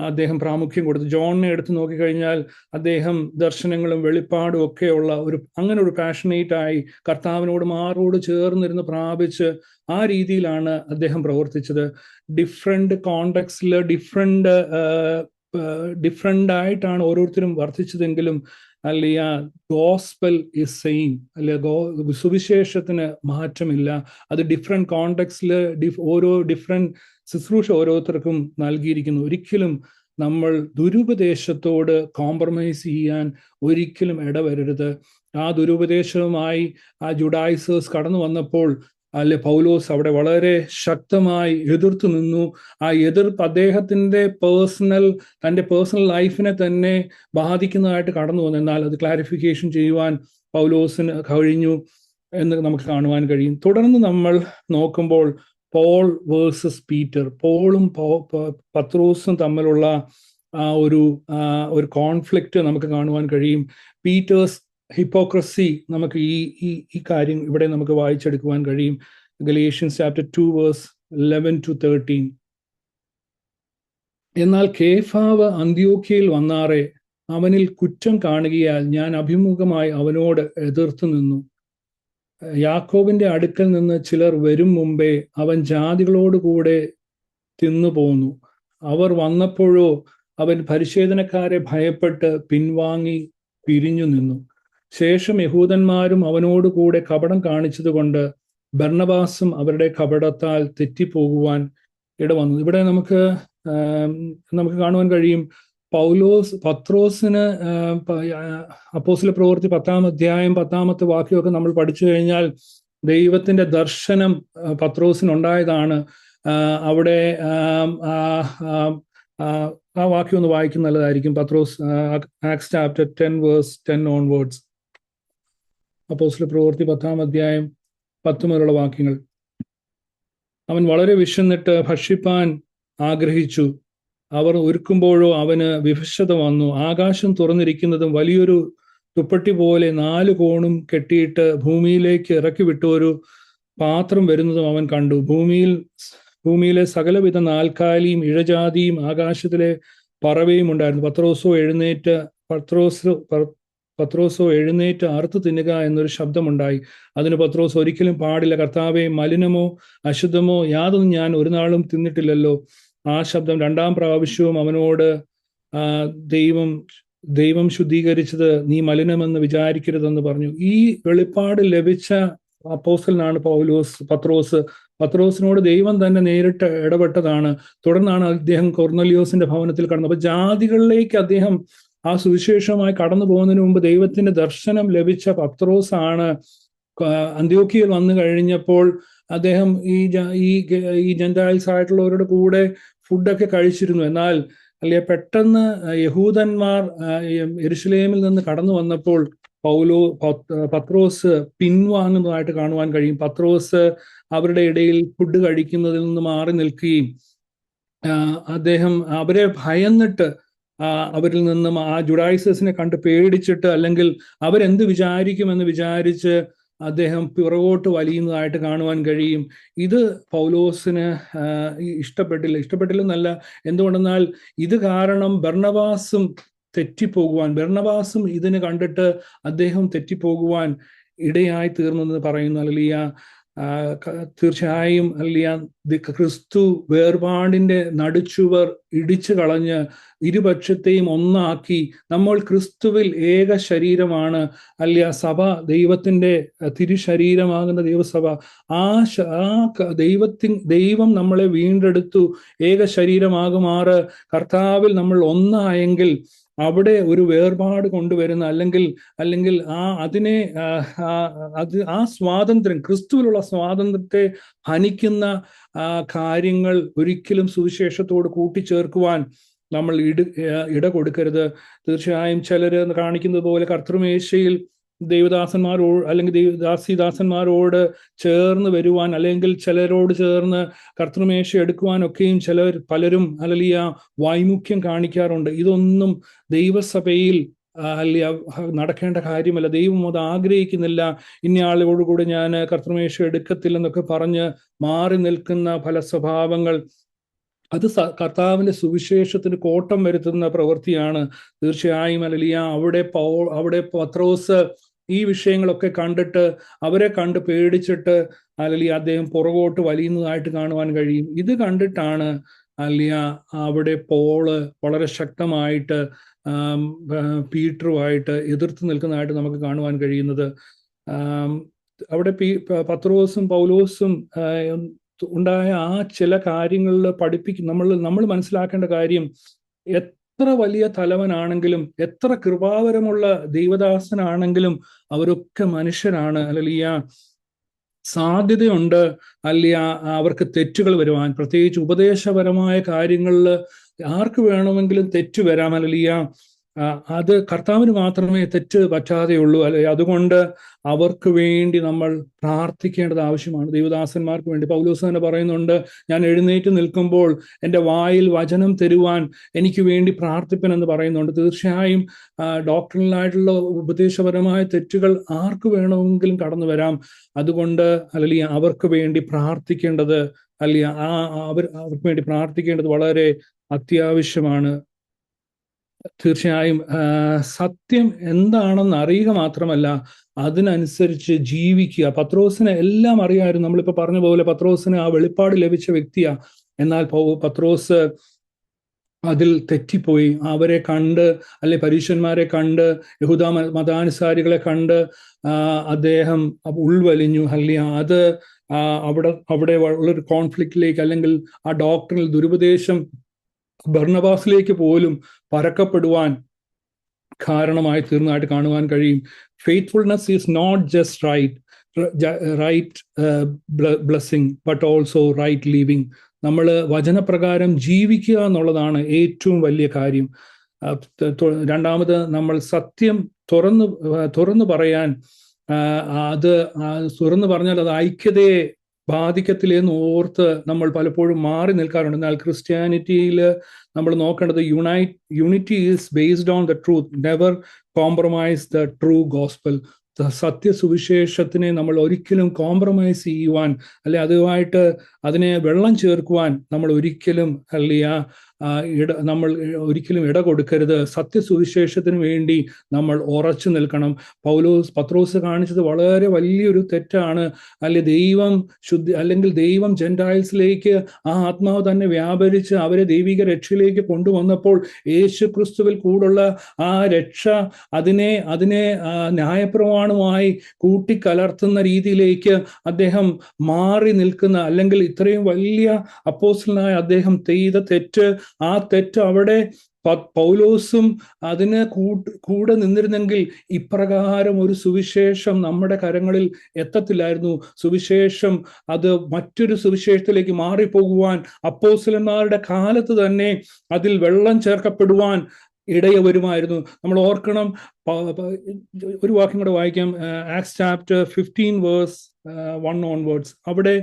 S1: അദ്ദേഹം പ്രാമുഖ്യം കൊടുത്തു. ജോണിനെ എടുത്തു നോക്കിക്കഴിഞ്ഞാൽ അദ്ദേഹം ദർശനങ്ങളും വെളിപ്പാടും ഒക്കെയുള്ള അങ്ങനെ ഒരു പാഷനേറ്റ് ആയി കർത്താവിനോട് മാറോട് ചേർന്നിരുന്ന് പ്രാപിച്ച് ആ രീതിയിലാണ് അദ്ദേഹം പ്രവർത്തിച്ചത്. ഡിഫറെന്റ് കോണ്ടെക്സ്റ്റില് ഡിഫറെന്റ് ആയിട്ടാണ് ഓരോരുത്തരും വർദ്ധിച്ചതെങ്കിലും അല്ല ഗോസ്പൽ ഇസ് സെയിം, അല്ലെ സുവിശേഷത്തിന് മാറ്റമില്ല. അത് ഡിഫറെന്റ് കോണ്ടെക്സ്റ്റില് ഓരോ ഡിഫറെന്റ് ശുശ്രൂഷ ഓരോരുത്തർക്കും നൽകിയിരിക്കുന്നു. ഒരിക്കലും നമ്മൾ ദുരുപദേശത്തോട് കോംപ്രമൈസ് ചെയ്യാൻ ഒരിക്കലും ഇടവരരുത്. ആ ദുരുപദേശവുമായി ആ ജുഡായിസേഴ്സ് കടന്നു വന്നപ്പോൾ അല്ലെ പൗലോസ് അവിടെ വളരെ ശക്തമായി എതിർത്തു നിന്നു. ആ എതിർപ്പ് അദ്ദേഹത്തിന്റെ തന്റെ പേഴ്സണൽ ലൈഫിനെ തന്നെ ബാധിക്കുന്നതായിട്ട് കടന്നു വന്നു. എന്നാൽ അത് ക്ലാരിഫിക്കേഷൻ ചെയ്യുവാൻ പൗലോസിന് കഴിഞ്ഞു എന്ന് നമുക്ക് കാണുവാൻ കഴിയും. തുടർന്ന് നമ്മൾ നോക്കുമ്പോൾ പോൾ വേഴ്സസ് പീറ്റർ, പോളും പത്രോസും തമ്മിലുള്ള ഒരു കോൺഫ്ലിക്റ്റ് നമുക്ക് കാണുവാൻ കഴിയും. പീറ്റേഴ്സ് ഹിപ്പോക്രസി നമുക്ക് ഈ കാര്യം ഇവിടെ നമുക്ക് വായിച്ചെടുക്കുവാൻ കഴിയും. Galatians chapter 2 verse 11-13. എന്നാൽ കേഫാവ് അന്ത്യോക്യയിൽ വന്നാറെ അവനിൽ കുറ്റം കാണുകയാൽ ഞാൻ അഭിമുഖമായി അവനോട് എതിർത്തു നിന്നു. യാക്കോബിന്റെ അടുക്കൽ നിന്ന് ചിലർ വരും മുമ്പേ അവൻ ജാതികളോടുകൂടെ തിന്നുപോന്നു. അവർ വന്നപ്പോഴോ അവൻ പരിച്ഛേദനക്കാരെ ഭയപ്പെട്ട് പിൻവാങ്ങി പിരിഞ്ഞു നിന്നു. ശേഷം യഹൂദന്മാരും അവനോടുകൂടെ കപടം കാണിച്ചതുകൊണ്ട് ബർന്നബാസും അവരുടെ കപടത്താൽ തെറ്റിപ്പോകുവാൻ ഇടവന്നു. ഇവിടെ നമുക്ക് കാണുവാൻ കഴിയും പത്രോസിന് അപ്പോസ്തല പ്രവൃത്തി 10-ാം അധ്യായം 10-ാമത്തെ വാക്യമൊക്കെ നമ്മൾ പഠിച്ചു കഴിഞ്ഞാൽ ദൈവത്തിന്റെ ദർശനം പത്രോസിനുണ്ടായതാണ്. അവിടെ ആ വാക്യം ഒന്ന് വായിക്കുന്ന നല്ലതായിരിക്കും. പത്രോസ് ആക്ട്സ് ചാപ്റ്റർ 10 വേഴ്സ് 10 ഓൺവേർഡ്സ്. അപ്പോസ്തല പ്രവൃത്തി 10-ാം അധ്യായം 10 മുതലുള്ള വാക്യങ്ങൾ. അവൻ വളരെ വിശന്നിട്ട് ഭക്ഷിപ്പാൻ ആഗ്രഹിച്ചു. അവർ ഒരുക്കുമ്പോഴോ അവന് വിവശത വന്നു. ആകാശം തുറന്നിരിക്കുന്നതും വലിയൊരു തുപ്പട്ടി പോലെ 4 കോണും കെട്ടിയിട്ട് ഭൂമിയിലേക്ക് ഇറക്കി വിട്ടൊരു പാത്രം വരുന്നതും അവൻ കണ്ടു. ഭൂമിയിലെ സകലവിധ നാൽക്കാലിയും ഇഴജാതിയും ആകാശത്തിലെ പറവയും ഉണ്ടായിരുന്നു. പത്രോസോ എഴുന്നേറ്റ് അറുത്ത് തിന്നുക എന്നൊരു ശബ്ദമുണ്ടായി. അതിന് പത്രോസ് ഒരിക്കലും പാടില്ല, കർത്താവേ, മലിനമോ അശുദ്ധമോ യാതൊന്നും ഞാൻ ഒരു നാളും തിന്നിട്ടില്ലല്ലോ. ആ ശബ്ദം 2-ാം പ്രാവശ്യവും അവനോട് ദൈവം ശുദ്ധീകരിച്ചത് നീ മലിനമെന്ന് വിചാരിക്കരുതെന്ന് പറഞ്ഞു. ഈ വെളിപ്പാട് ലഭിച്ച അപ്പോസ്തലനാണ് പത്രോസിനോട് ദൈവം തന്നെ നേരിട്ട് ഇടപെട്ടതാണ്. തുടർന്നാണ് അദ്ദേഹം കൊർന്നലിയോസിന്റെ ഭവനത്തിൽ കടന്നത്. അപ്പൊ ജാതികളിലേക്ക് അദ്ദേഹം ആ സുവിശേഷമായി കടന്നു പോകുന്നതിന് മുമ്പ് ദൈവത്തിന്റെ ദർശനം ലഭിച്ച പത്രോസാണ് അന്ത്യോക്യയിൽ വന്നു കഴിഞ്ഞപ്പോൾ അദ്ദേഹം ഈ ജെന്റൈൽസ് ആയിട്ടുള്ളവരുടെ കൂടെ ഫുഡൊക്കെ കഴിച്ചിരുന്നു. എന്നാൽ പെട്ടെന്ന് യഹൂദന്മാർ യെരുശലേമിൽ നിന്ന് കടന്നു വന്നപ്പോൾ പത്രോസ് പിൻവാങ്ങുന്നതായിട്ട് കാണുവാൻ കഴിയും. പത്രോസ് അവരുടെ ഇടയിൽ ഫുഡ് കഴിക്കുന്നതിൽ നിന്ന് മാറി നിൽക്കുകയും അദ്ദേഹം അവരെ ഭയന്നിട്ട് അവരിൽ നിന്നും ആ ജുഡായിസേഴ്സിനെ കണ്ട് പേടിച്ചിട്ട് അല്ലെങ്കിൽ അവരെന്ത് വിചാരിക്കുമെന്ന് വിചാരിച്ച് അദ്ദേഹം പിറകോട്ട് വലിയുന്നതായിട്ട് കാണുവാൻ കഴിയും. ഇത് പൗലോസിന് ഇഷ്ടപ്പെട്ടില്ലെന്നല്ല. എന്തുകൊണ്ടെന്നാൽ ഇത് കാരണം ബർന്നബാസും ഇതിന് കണ്ടിട്ട് അദ്ദേഹം തെറ്റിപ്പോകുവാൻ ഇടയായി തീർന്നെന്ന് പറയുന്നു. അല്ലെങ്കിൽ തീർച്ചയായും ക്രിസ്തു വേർപാടിന്റെ നടുച്ചുവർ ഇടിച്ചു കളഞ്ഞ് ഇരുപക്ഷത്തെയും ഒന്നാക്കി നമ്മൾ ക്രിസ്തുവിൽ ഏക ശരീരമാണ്. സഭ ദൈവത്തിന്റെ തിരുശരീരമാകുന്ന ദൈവസഭ. ദൈവം നമ്മളെ വീണ്ടെടുത്തു ഏക ശരീരമാകുമാറ് കർത്താവിൽ നമ്മൾ ഒന്നായെങ്കിൽ അവിടെ ഒരു വേർപാട് കൊണ്ടുവരുന്ന അല്ലെങ്കിൽ ആ സ്വാതന്ത്ര്യം, ക്രിസ്തുവിലുള്ള സ്വാതന്ത്ര്യത്തെ ഹനിക്കുന്ന കാര്യങ്ങൾ ഒരിക്കലും സുവിശേഷത്തോട് കൂട്ടിച്ചേർക്കുവാൻ നമ്മൾ ഇട കൊടുക്കരുത്. തീർച്ചയായും ചിലര് കാണിക്കുന്നത് പോലെ കർത്തൃമേശയിൽ ദൈവദാസന്മാരോട് അല്ലെങ്കിൽ ദാസിദാസന്മാരോട് ചേർന്ന് വരുവാൻ, അല്ലെങ്കിൽ ചിലരോട് ചേർന്ന് കർത്തൃമേശ എടുക്കുവാനൊക്കെയും പലരും ഹല്ലേലൂയ വൈമുഖ്യം കാണിക്കാറുണ്ട്. ഇതൊന്നും ദൈവസഭയിൽ അല്ല നടക്കേണ്ട കാര്യമല്ല. ദൈവം അത് ആഗ്രഹിക്കുന്നില്ല. ഇന്നയാളോടുകൂടി ഞാൻ കർത്തൃമേശ എടുക്കത്തില്ലെന്നൊക്കെ പറഞ്ഞ് മാറി നിൽക്കുന്ന പല സ്വഭാവങ്ങൾ, അത് കർത്താവിന്റെ സുവിശേഷത്തിന് കോട്ടം വരുത്തുന്ന പ്രവൃത്തിയാണ്. തീർച്ചയായും ഹല്ലേലൂയ അവിടെ പത്രോസ് ഈ വിഷയങ്ങളൊക്കെ കണ്ടിട്ട്, അവരെ കണ്ട് പേടിച്ചിട്ട് ഹല്ലേലൂയ അദ്ദേഹം പുറകോട്ട് വലിയുന്നതായിട്ട് കാണുവാൻ കഴിയും. ഇത് കണ്ടിട്ടാണ് ഹല്ലേലൂയ അവിടെ പോള് വളരെ ശക്തമായിട്ട് പീറ്ററുമായിട്ട് എതിർത്ത് നിൽക്കുന്നതായിട്ട് നമുക്ക് കാണുവാൻ കഴിയുന്നത്. അവിടെ പത്രോസും പൗലോസും ഉണ്ടായ ആ ചില കാര്യങ്ങളിൽ നമ്മൾ മനസ്സിലാക്കേണ്ട കാര്യം, എത്ര വലിയ തലവനാണെങ്കിലും എത്ര കൃപാവരമുള്ള ദൈവദാസനാണെങ്കിലും അവരൊക്കെ മനുഷ്യരാണ്. ഹല്ലേലൂയ. സാധ്യതയുണ്ട് അല്ല അവർക്ക് തെറ്റുകൾ വരുവാൻ. പ്രത്യേകിച്ച് ഉപദേശപരമായ കാര്യങ്ങളിൽ ആർക്ക് വേണമെങ്കിലും തെറ്റ് വരാം. ഹല്ലേലൂയ. അത് കർത്താവിന് മാത്രമേ തെറ്റ് പറ്റാതെയുള്ളൂ. അല്ലെ, അതുകൊണ്ട് അവർക്ക് വേണ്ടി നമ്മൾ പ്രാർത്ഥിക്കേണ്ടത് ആവശ്യമാണ്. ദൈവദാസന്മാർക്ക് വേണ്ടി പൗലോസ് തന്നെ പറയുന്നുണ്ട്, ഞാൻ എഴുന്നേറ്റ് നിൽക്കുമ്പോൾ എൻ്റെ വായിൽ വചനം തരുവാൻ എനിക്ക് വേണ്ടി പ്രാർത്ഥിപ്പനെന്ന് പറയുന്നുണ്ട്. തീർച്ചയായും ഡോക്ടറിനായിട്ടുള്ള ഉപദേശപരമായ തെറ്റുകൾ ആർക്ക് വേണമെങ്കിലും കടന്നു വരാം. അതുകൊണ്ട് ഹല്ലേലൂയ അവർക്ക് വേണ്ടി പ്രാർത്ഥിക്കേണ്ടത് അവർക്ക് വേണ്ടി പ്രാർത്ഥിക്കേണ്ടത് വളരെ അത്യാവശ്യമാണ്. തീർച്ചയായും സത്യം എന്താണെന്ന് അറിയുക മാത്രമല്ല, അതിനനുസരിച്ച് ജീവിക്കുക. പത്രോസിന് എല്ലാം അറിയാമായിരുന്നു. നമ്മളിപ്പോൾ പറഞ്ഞ പോലെ പത്രോസിന് ആ വെളിപ്പാട് ലഭിച്ച വ്യക്തിയാ. എന്നാൽ പത്രോസ് അതിൽ തെറ്റിപ്പോയി. അവരെ കണ്ട്, അല്ലെ പരീശന്മാരെ കണ്ട്, യഹൂദ മതാനുസാരികളെ കണ്ട് അദ്ദേഹം ഉൾവലിഞ്ഞു. ഹല്ലേലൂയ. അത് അവിടെ ഉള്ളൊരു കോൺഫ്ലിക്റ്റിലേക്ക്, അല്ലെങ്കിൽ ആ ഡോക്ടറിൽ ദുരുപദേശം ബർണബാസിലേക്ക് പോലും പരക്കപ്പെടുവാൻ കാരണമായി തീർന്നതായിട്ട് കാണുവാൻ കഴിയും. Faithfulness is not just right blessing but also right living. നമ്മൾ വചനപ്രകാരം ജീവിക്കുക എന്നുള്ളതാണ് ഏറ്റവും വലിയ കാര്യം. രണ്ടാമത്, നമ്മൾ സത്യം തുറന്നു പറയാൻ, അത് തുറന്നു പറഞ്ഞാൽ അത് ഐക്യതയെ ബാധിക്കത്തില്ലെന്ന് ഓർത്ത് നമ്മൾ പലപ്പോഴും മാറി നിൽക്കാറുണ്ട്. എന്നാൽ ക്രിസ്ത്യാനിറ്റിയിൽ നമ്മൾ നോക്കേണ്ടത് unity is based on the truth, never compromise the true gospel. സത്യസുവിശേഷത്തിനെ നമ്മൾ ഒരിക്കലും കോംപ്രമൈസ് ചെയ്യുവാൻ, അല്ലെ അതുമായിട്ട് അതിനെ വെള്ളം ചേർക്കുവാൻ നമ്മൾ ഒരിക്കലും നമ്മൾ ഒരിക്കലും ഇട കൊടുക്കരുത്. സത്യസുവിശേഷത്തിന് വേണ്ടി നമ്മൾ ഉറച്ചു നിൽക്കണം. പത്രോസ് കാണിച്ചത് വളരെ വലിയൊരു തെറ്റാണ്. അല്ലെങ്കിൽ ദൈവം ജെന്റൈൽസിലേക്ക് ആ ആത്മാവ് തന്നെ വ്യാപരിച്ച് അവരെ ദൈവിക രക്ഷയിലേക്ക് കൊണ്ടുവന്നപ്പോൾ യേശു ക്രിസ്തുവിൽ കൂടുള്ള ആ രക്ഷ അതിനെ ന്യായപ്രമാണമായി കൂട്ടിക്കലർത്തുന്ന രീതിയിലേക്ക് അദ്ദേഹം മാറി നിൽക്കുന്ന, അല്ലെങ്കിൽ ഇത്രയും വലിയ അപ്പോസ്തലനായ അദ്ദേഹം ചെയ്ത തെറ്റ്, ആ തെറ്റ് അവിടെ പൗലോസും അതിന് കൂടെ നിന്നിരുന്നെങ്കിൽ ഇപ്രകാരം ഒരു സുവിശേഷം നമ്മുടെ കരങ്ങളിൽ എത്തത്തില്ലായിരുന്നു. സുവിശേഷം അത് മറ്റൊരു സുവിശേഷത്തിലേക്ക് മാറിപ്പോകുവാൻ, അപ്പോസ്തലന്മാരുടെ കാലത്ത് തന്നെ അതിൽ വെള്ളം ചേർക്കപ്പെടുവാൻ ഇടയ വരുമായിരുന്നു. നമ്മൾ ഓർക്കണം, ഒരു വാക്യം കൂടെ വായിക്കാം. Acts chapter 15 verse 1 onwards. അവിടെ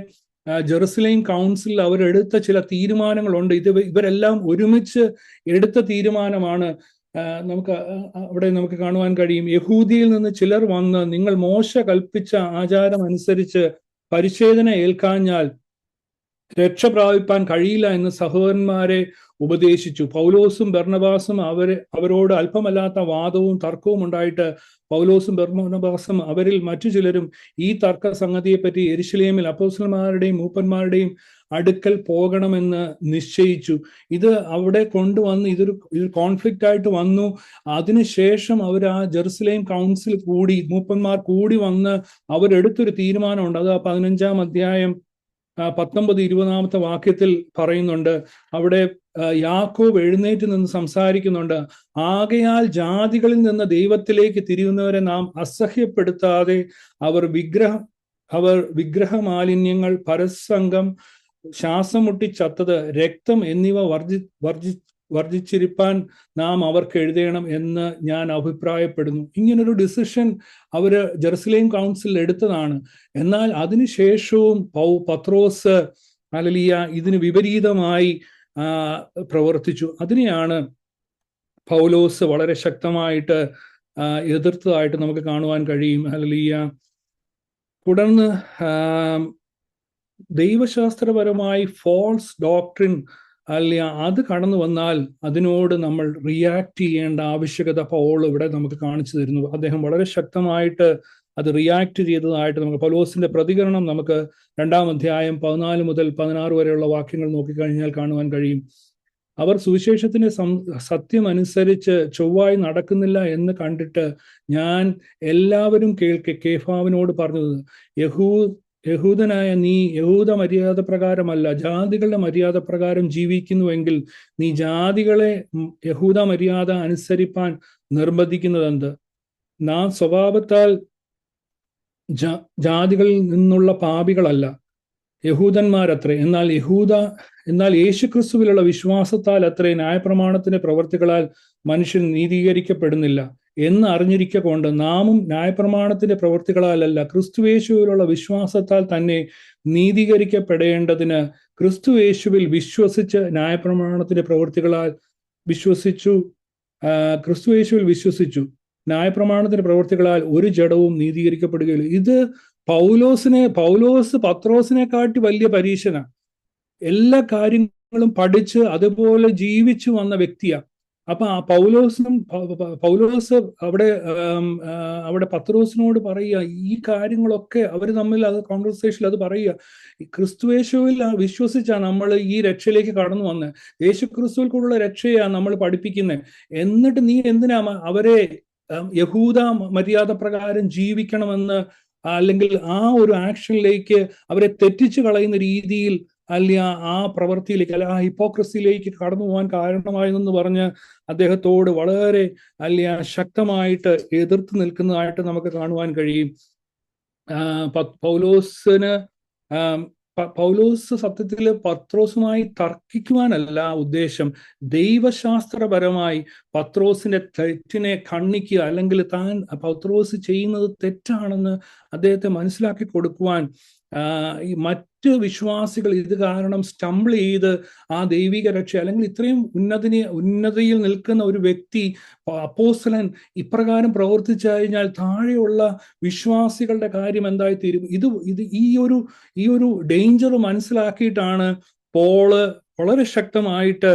S1: ജെറുസലേം കൗൺസിൽ അവരെടുത്ത ചില തീരുമാനങ്ങളുണ്ട്. ഇവരെല്ലാം ഒരുമിച്ച് എടുത്ത തീരുമാനമാണ്. നമുക്ക് കാണുവാൻ കഴിയും, യഹൂദിയിൽ നിന്ന് ചിലർ വന്ന്, നിങ്ങൾ മോശ കൽപ്പിച്ച ആചാരം അനുസരിച്ച് പരിച്ഛേദന ഏൽക്കാഞ്ഞാൽ രക്ഷ പ്രാപിപ്പാൻ കഴിയില്ല എന്ന് സഹോദരന്മാരെ ഉപദേശിച്ചു. പൗലോസും ബർണബാസും അവരോട് അല്പമല്ലാത്ത വാദവും തർക്കവും ഉണ്ടായിട്ട് പൗലോസും ബർണബാസും അവരിൽ മറ്റു ചിലരും ഈ തർക്ക സംഗതിയെപ്പറ്റി യെരുശലേമിൽ അപ്പോസ്തലന്മാരുടെയും മൂപ്പന്മാരുടെയും അടുക്കൽ പോകണമെന്ന് നിശ്ചയിച്ചു. ഇത് അവിടെ കൊണ്ടുവന്ന് ഇതൊരു കോൺഫ്ലിക്റ്റ് ആയിട്ട് വന്നു. അതിനുശേഷം അവർ ആ ജെറുസലേം കൗൺസിൽ മൂപ്പന്മാർ കൂടി വന്ന് അവരെടുത്തൊരു തീരുമാനമുണ്ട്. അത് 15-ാം അധ്യായം 19-20 വാക്യത്തിൽ പറയുന്നുണ്ട്. അവിടെ യാക്കോബ് എഴുന്നേറ്റ് നിന്ന് സംസാരിക്കുന്നുണ്ട്. ആകയാൽ ജാതികളിൽ നിന്ന് ദൈവത്തിലേക്ക് തിരിയുന്നവരെ നാം അസഹ്യപ്പെടുത്താതെ അവർ വിഗ്രഹമാലിന്യങ്ങൾ, പരസംഗം, ശ്വാസം മുട്ടി ചത്തത്, രക്തം എന്നിവ വർജിച്ചിരിപ്പാൻ നാം അവർക്ക് എഴുതണം എന്ന് ഞാൻ അഭിപ്രായപ്പെടുന്നു. ഇങ്ങനൊരു ഡിസിഷൻ അവര് ജെറുസലേം കൗൺസിൽ എടുത്തതാണ്. എന്നാൽ അതിനുശേഷവും പത്രോസ് ഹല്ലേലൂയ ഇതിന് വിപരീതമായി പ്രവർത്തിച്ചു. അതിനെയാണ് പൗലോസ് വളരെ ശക്തമായിട്ട് എതിർത്തതായിട്ട് നമുക്ക് കാണുവാൻ കഴിയും. ഹല്ലേലൂയ. തുടർന്ന് ദൈവശാസ്ത്രപരമായി ഫോൾസ് ഡോക്ട്രിൻ അല്ല അത് കടന്നു വന്നാൽ അതിനോട് നമ്മൾ റിയാക്ട് ചെയ്യേണ്ട ആവശ്യകത പൗൾ ഇവിടെ നമുക്ക് കാണിച്ചു തരുന്നു. അദ്ദേഹം വളരെ ശക്തമായിട്ട് അത് റിയാക്ട് ചെയ്തതായിട്ട് നമുക്ക് പൗലോസിന്റെ പ്രതികരണം നമുക്ക് 2-ാം അധ്യായം 14 മുതൽ 16 വരെയുള്ള വാക്യങ്ങൾ നോക്കിക്കഴിഞ്ഞാൽ കാണുവാൻ കഴിയും. അവർ സുവിശേഷത്തിന്റെ സത്യം അനുസരിച്ച് ചൊവ്വായി നടക്കുന്നില്ല എന്ന് കണ്ടിട്ട് ഞാൻ എല്ലാവരും കേൾക്കെ കേഫാവിനോട് പറഞ്ഞത്, യഹൂദനായ നീ യഹൂദ മര്യാദ പ്രകാരമല്ല ജാതികളുടെ മര്യാദ പ്രകാരം ജീവിക്കുന്നുവെങ്കിൽ നീ ജാതികളെ യഹൂദ മര്യാദ അനുസരിപ്പാൻ നിർബന്ധിക്കുന്നതെന്ത്? നാം സ്വഭാവത്താൽ ജാതികളിൽ നിന്നുള്ള പാപികളല്ല, യഹൂദന്മാരത്രേ. എന്നാൽ യേശുക്രിസ്തുവിലുള്ള വിശ്വാസത്താൽ അത്രേ ന്യായപ്രമാണത്തിന്റെ പ്രവൃത്തികളാൽ മനുഷ്യൻ നീതീകരിക്കപ്പെടുന്നില്ല എന്ന് അറിഞ്ഞിരിക്കൊണ്ട് നാമും ന്യായപ്രമാണത്തിന്റെ പ്രവൃത്തികളാലല്ല ക്രിസ്തുയേശുവിലുള്ള വിശ്വാസത്താൽ തന്നെ നീതീകരിക്കപ്പെടേണ്ടതിന് ക്രിസ്തുയേശുവിൽ വിശ്വസിച്ച് ന്യായപ്രമാണത്തിന്റെ പ്രവൃത്തികളാൽ ക്രിസ്തുയേശുവിൽ വിശ്വസിച്ചു ന്യായപ്രമാണത്തിന്റെ പ്രവൃത്തികളാൽ ഒരു ജഡവും നീതീകരിക്കപ്പെടുകയില്ല. ഇത് പൗലോസ് പത്രോസിനെ കാട്ടി വലിയ പരീക്ഷനാണ്. എല്ലാ കാര്യങ്ങളും പഠിച്ച് അതുപോലെ ജീവിച്ചു വന്ന വ്യക്തിയാണ്. അപ്പൊ ആ പൗലോസ് അവിടെ പത്രോസിനോട് പറയുക, ഈ കാര്യങ്ങളൊക്കെ അവർ തമ്മിൽ അത് കോൺവെർസേഷനിൽ അത് പറയുക, ക്രിസ്തുയേശുവിൽ വിശ്വസിച്ചാണ് നമ്മൾ ഈ രക്ഷയിലേക്ക് കടന്നു വന്നത്, യേശു ക്രിസ്തുവിൽക്കുള്ള രക്ഷയാണ് നമ്മൾ പഠിപ്പിക്കുന്നത്. എന്നിട്ട് നീ എന്തിനാ അവരെ യഹൂദ മര്യാദ പ്രകാരം ജീവിക്കണമെന്ന് അല്ലെങ്കിൽ ആ ഒരു ആക്ഷനിലേക്ക് അവരെ തെറ്റിച്ചു കളയുന്ന രീതിയിൽ അല്ല ആ പ്രവൃത്തിയിലേക്ക് അല്ല ആ ഹിപ്പോക്രസിയിലേക്ക് കടന്നു പോകാൻ കാരണമായെന്ന് പറഞ്ഞ് അദ്ദേഹത്തോട് വളരെ അല്ല ശക്തമായിട്ട് എതിർത്ത് നിൽക്കുന്നതായിട്ട് നമുക്ക് കാണുവാൻ കഴിയും. പൗലോസ് സത്യത്തിൽ പത്രോസുമായി തർക്കിക്കുവാനല്ല ഉദ്ദേശം, ദൈവശാസ്ത്രപരമായി പത്രോസിന്റെ തെറ്റിനെ ഖണ്ഡിക്കുക, അല്ലെങ്കിൽ താൻ പത്രോസ് ചെയ്യുന്നത് തെറ്റാണെന്ന് അദ്ദേഹത്തെ മനസ്സിലാക്കി കൊടുക്കുവാൻ ഈ മറ്റ് വിശ്വാസികൾ ഇത് കാരണം സ്റ്റംബിൾ ചെയ്ത് ആ ദൈവിക രക്ഷ അല്ലെങ്കിൽ ഇത്രയും ഉന്നതിയിൽ നിൽക്കുന്ന ഒരു വ്യക്തി അപ്പോസ്തലൻ ഇപ്രകാരം പ്രവർത്തിച്ചു കഴിഞ്ഞാൽ താഴെയുള്ള വിശ്വാസികളുടെ കാര്യം എന്തായി തീരും? ഈ ഒരു ഡേഞ്ചർ മനസ്സിലാക്കിയിട്ടാണ് പോള് വളരെ ശക്തമായിട്ട്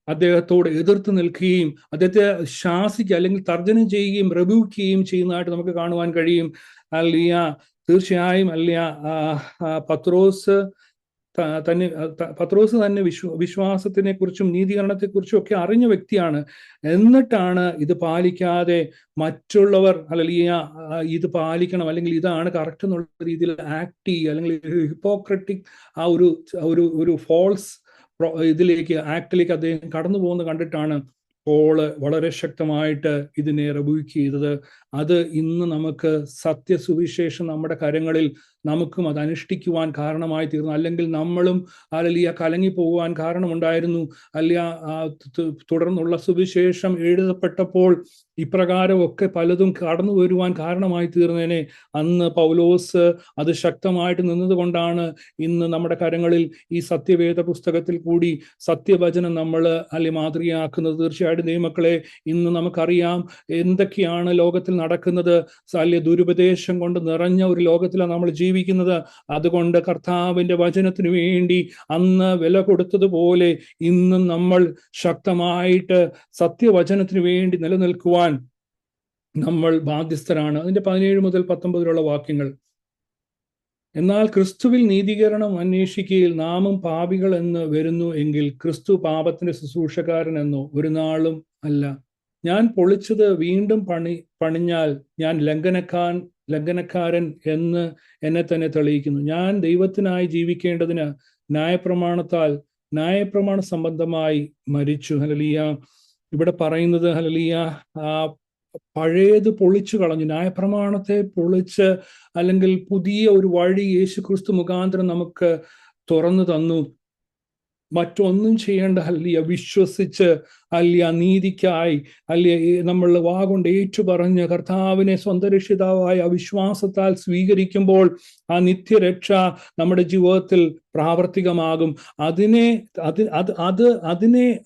S1: അദ്ദേഹത്തോട് എതിർത്ത് നിൽക്കുകയും അദ്ദേഹത്തെ ശാസിക്കുക അല്ലെങ്കിൽ തർജ്ജനം ചെയ്യുകയും റെബ്യൂക്കുകയും ചെയ്യുന്നതായിട്ട് നമുക്ക് കാണുവാൻ കഴിയും. അല്ലിയ തീർച്ചയായും അല്ലിയ പത്രോസ് തന്നെ വിശ്വാസത്തിനെ കുറിച്ചും നീതീകരണത്തെ കുറിച്ചും ഒക്കെ അറിഞ്ഞ വ്യക്തിയാണ്. എന്നിട്ടാണ് ഇത് പാലിക്കാതെ മറ്റുള്ളവർ അല്ലെങ്കിൽ ഇത് പാലിക്കണം അല്ലെങ്കിൽ ഇതാണ് കറക്റ്റ് എന്നുള്ള രീതിയിൽ ആക്ട് ചെയ്യുക അല്ലെങ്കിൽ ഹിപ്പോക്രറ്റിക് ആ ഒരു ഫോൾസ് ആക്ടിലേക്ക് അദ്ദേഹം കടന്നു പോകുന്നത് കണ്ടിട്ടാണ് പോള് വളരെ ശക്തമായിട്ട് ഇതിനെ റിബ്യൂക്ക് ചെയ്തത്. അത് ഇന്ന് നമുക്ക് സത്യസുവിശേഷം നമ്മുടെ കരങ്ങളിൽ നമുക്കും അത് അനുഷ്ഠിക്കുവാൻ കാരണമായി തീർന്നു. അല്ലെങ്കിൽ നമ്മളും അല്ലെങ്കിൽ കലങ്ങിപ്പോകുവാൻ കാരണമുണ്ടായിരുന്നു. അല്ലെങ്കിൽ തുടർന്നുള്ള സുവിശേഷം എഴുതപ്പെട്ടപ്പോൾ ഇപ്രകാരമൊക്കെ പലതും കടന്നു വരുവാൻ കാരണമായി തീർന്നതിനെ അന്ന് പൗലോസ് അത് ശക്തമായിട്ട് നിന്നതുകൊണ്ടാണ് ഇന്ന് നമ്മുടെ കരങ്ങളിൽ ഈ സത്യവേദ പുസ്തകത്തിൽ കൂടി സത്യവചനം നമ്മൾ അല്ലെങ്കിൽ മാതൃകയാക്കുന്നത്. തീർച്ചയായിട്ടും ദൈവമക്കളെ, ഇന്ന് നമുക്കറിയാം എന്തൊക്കെയാണ് ലോകത്തിൽ നടക്കുന്നത്. ദുരുപദേശം കൊണ്ട് നിറഞ്ഞ ഒരു ലോകത്തിലാണ് നമ്മൾ ജീവിക്കുന്നത്. അതുകൊണ്ട് കർത്താവിന്റെ വചനത്തിനു വേണ്ടി അന്ന് വില കൊടുത്തതുപോലെ ഇന്നും നമ്മൾ ശക്തമായിട്ട് സത്യവചനത്തിനു വേണ്ടി നിലനിൽക്കുവാൻ നമ്മൾ ബാധ്യസ്ഥരാണ്. അതിന്റെ 17 മുതൽ 19 വാക്യങ്ങൾ. എന്നാൽ ക്രിസ്തുവിൽ നീതീകരണം അന്വേഷിക്കയിൽ നാമും പാപികൾ എന്ന് വരുന്നു എങ്കിൽ ക്രിസ്തു പാപത്തിന്റെ ശുശ്രൂഷക്കാരൻ എന്നോ? ഒരു നാളും അല്ല. ഞാൻ പൊളിച്ചത് വീണ്ടും പണിഞ്ഞാൽ ഞാൻ ലംഘനക്കാരൻ എന്ന് എന്നെ തന്നെ തെളിയിക്കുന്നു. ഞാൻ ദൈവത്തിനായി ജീവിക്കേണ്ടതിന് ന്യായപ്രമാണ സംബന്ധമായി മരിച്ചു. ഹല്ലേലൂയ. ഇവിടെ പറയുന്നത് ഹല്ലേലൂയ പഴയത് പൊളിച്ചു കളഞ്ഞു, ന്യായപ്രമാണത്തെ പൊളിച്ച് അല്ലെങ്കിൽ പുതിയ ഒരു വഴി യേശു ക്രിസ്തു മുഖാന്തരം നമുക്ക് തുറന്നു തന്നു. മറ്റൊന്നും ചെയ്യേണ്ട, ഹല്ലേലൂയ, വിശ്വസിച്ച് ഹല്ലേലൂയ നീതിക്കായി ഹല്ലേലൂയ നമ്മൾ വാഗൊണ്ട് ഏറ്റുപറഞ്ഞ് കർത്താവിനെ സ്വന്തം രക്ഷിതാവായ അവിശ്വാസത്താൽ സ്വീകരിക്കുമ്പോൾ ആ നിത്യരക്ഷ നമ്മുടെ ജീവിതത്തിൽ പ്രാവർത്തികമാകും.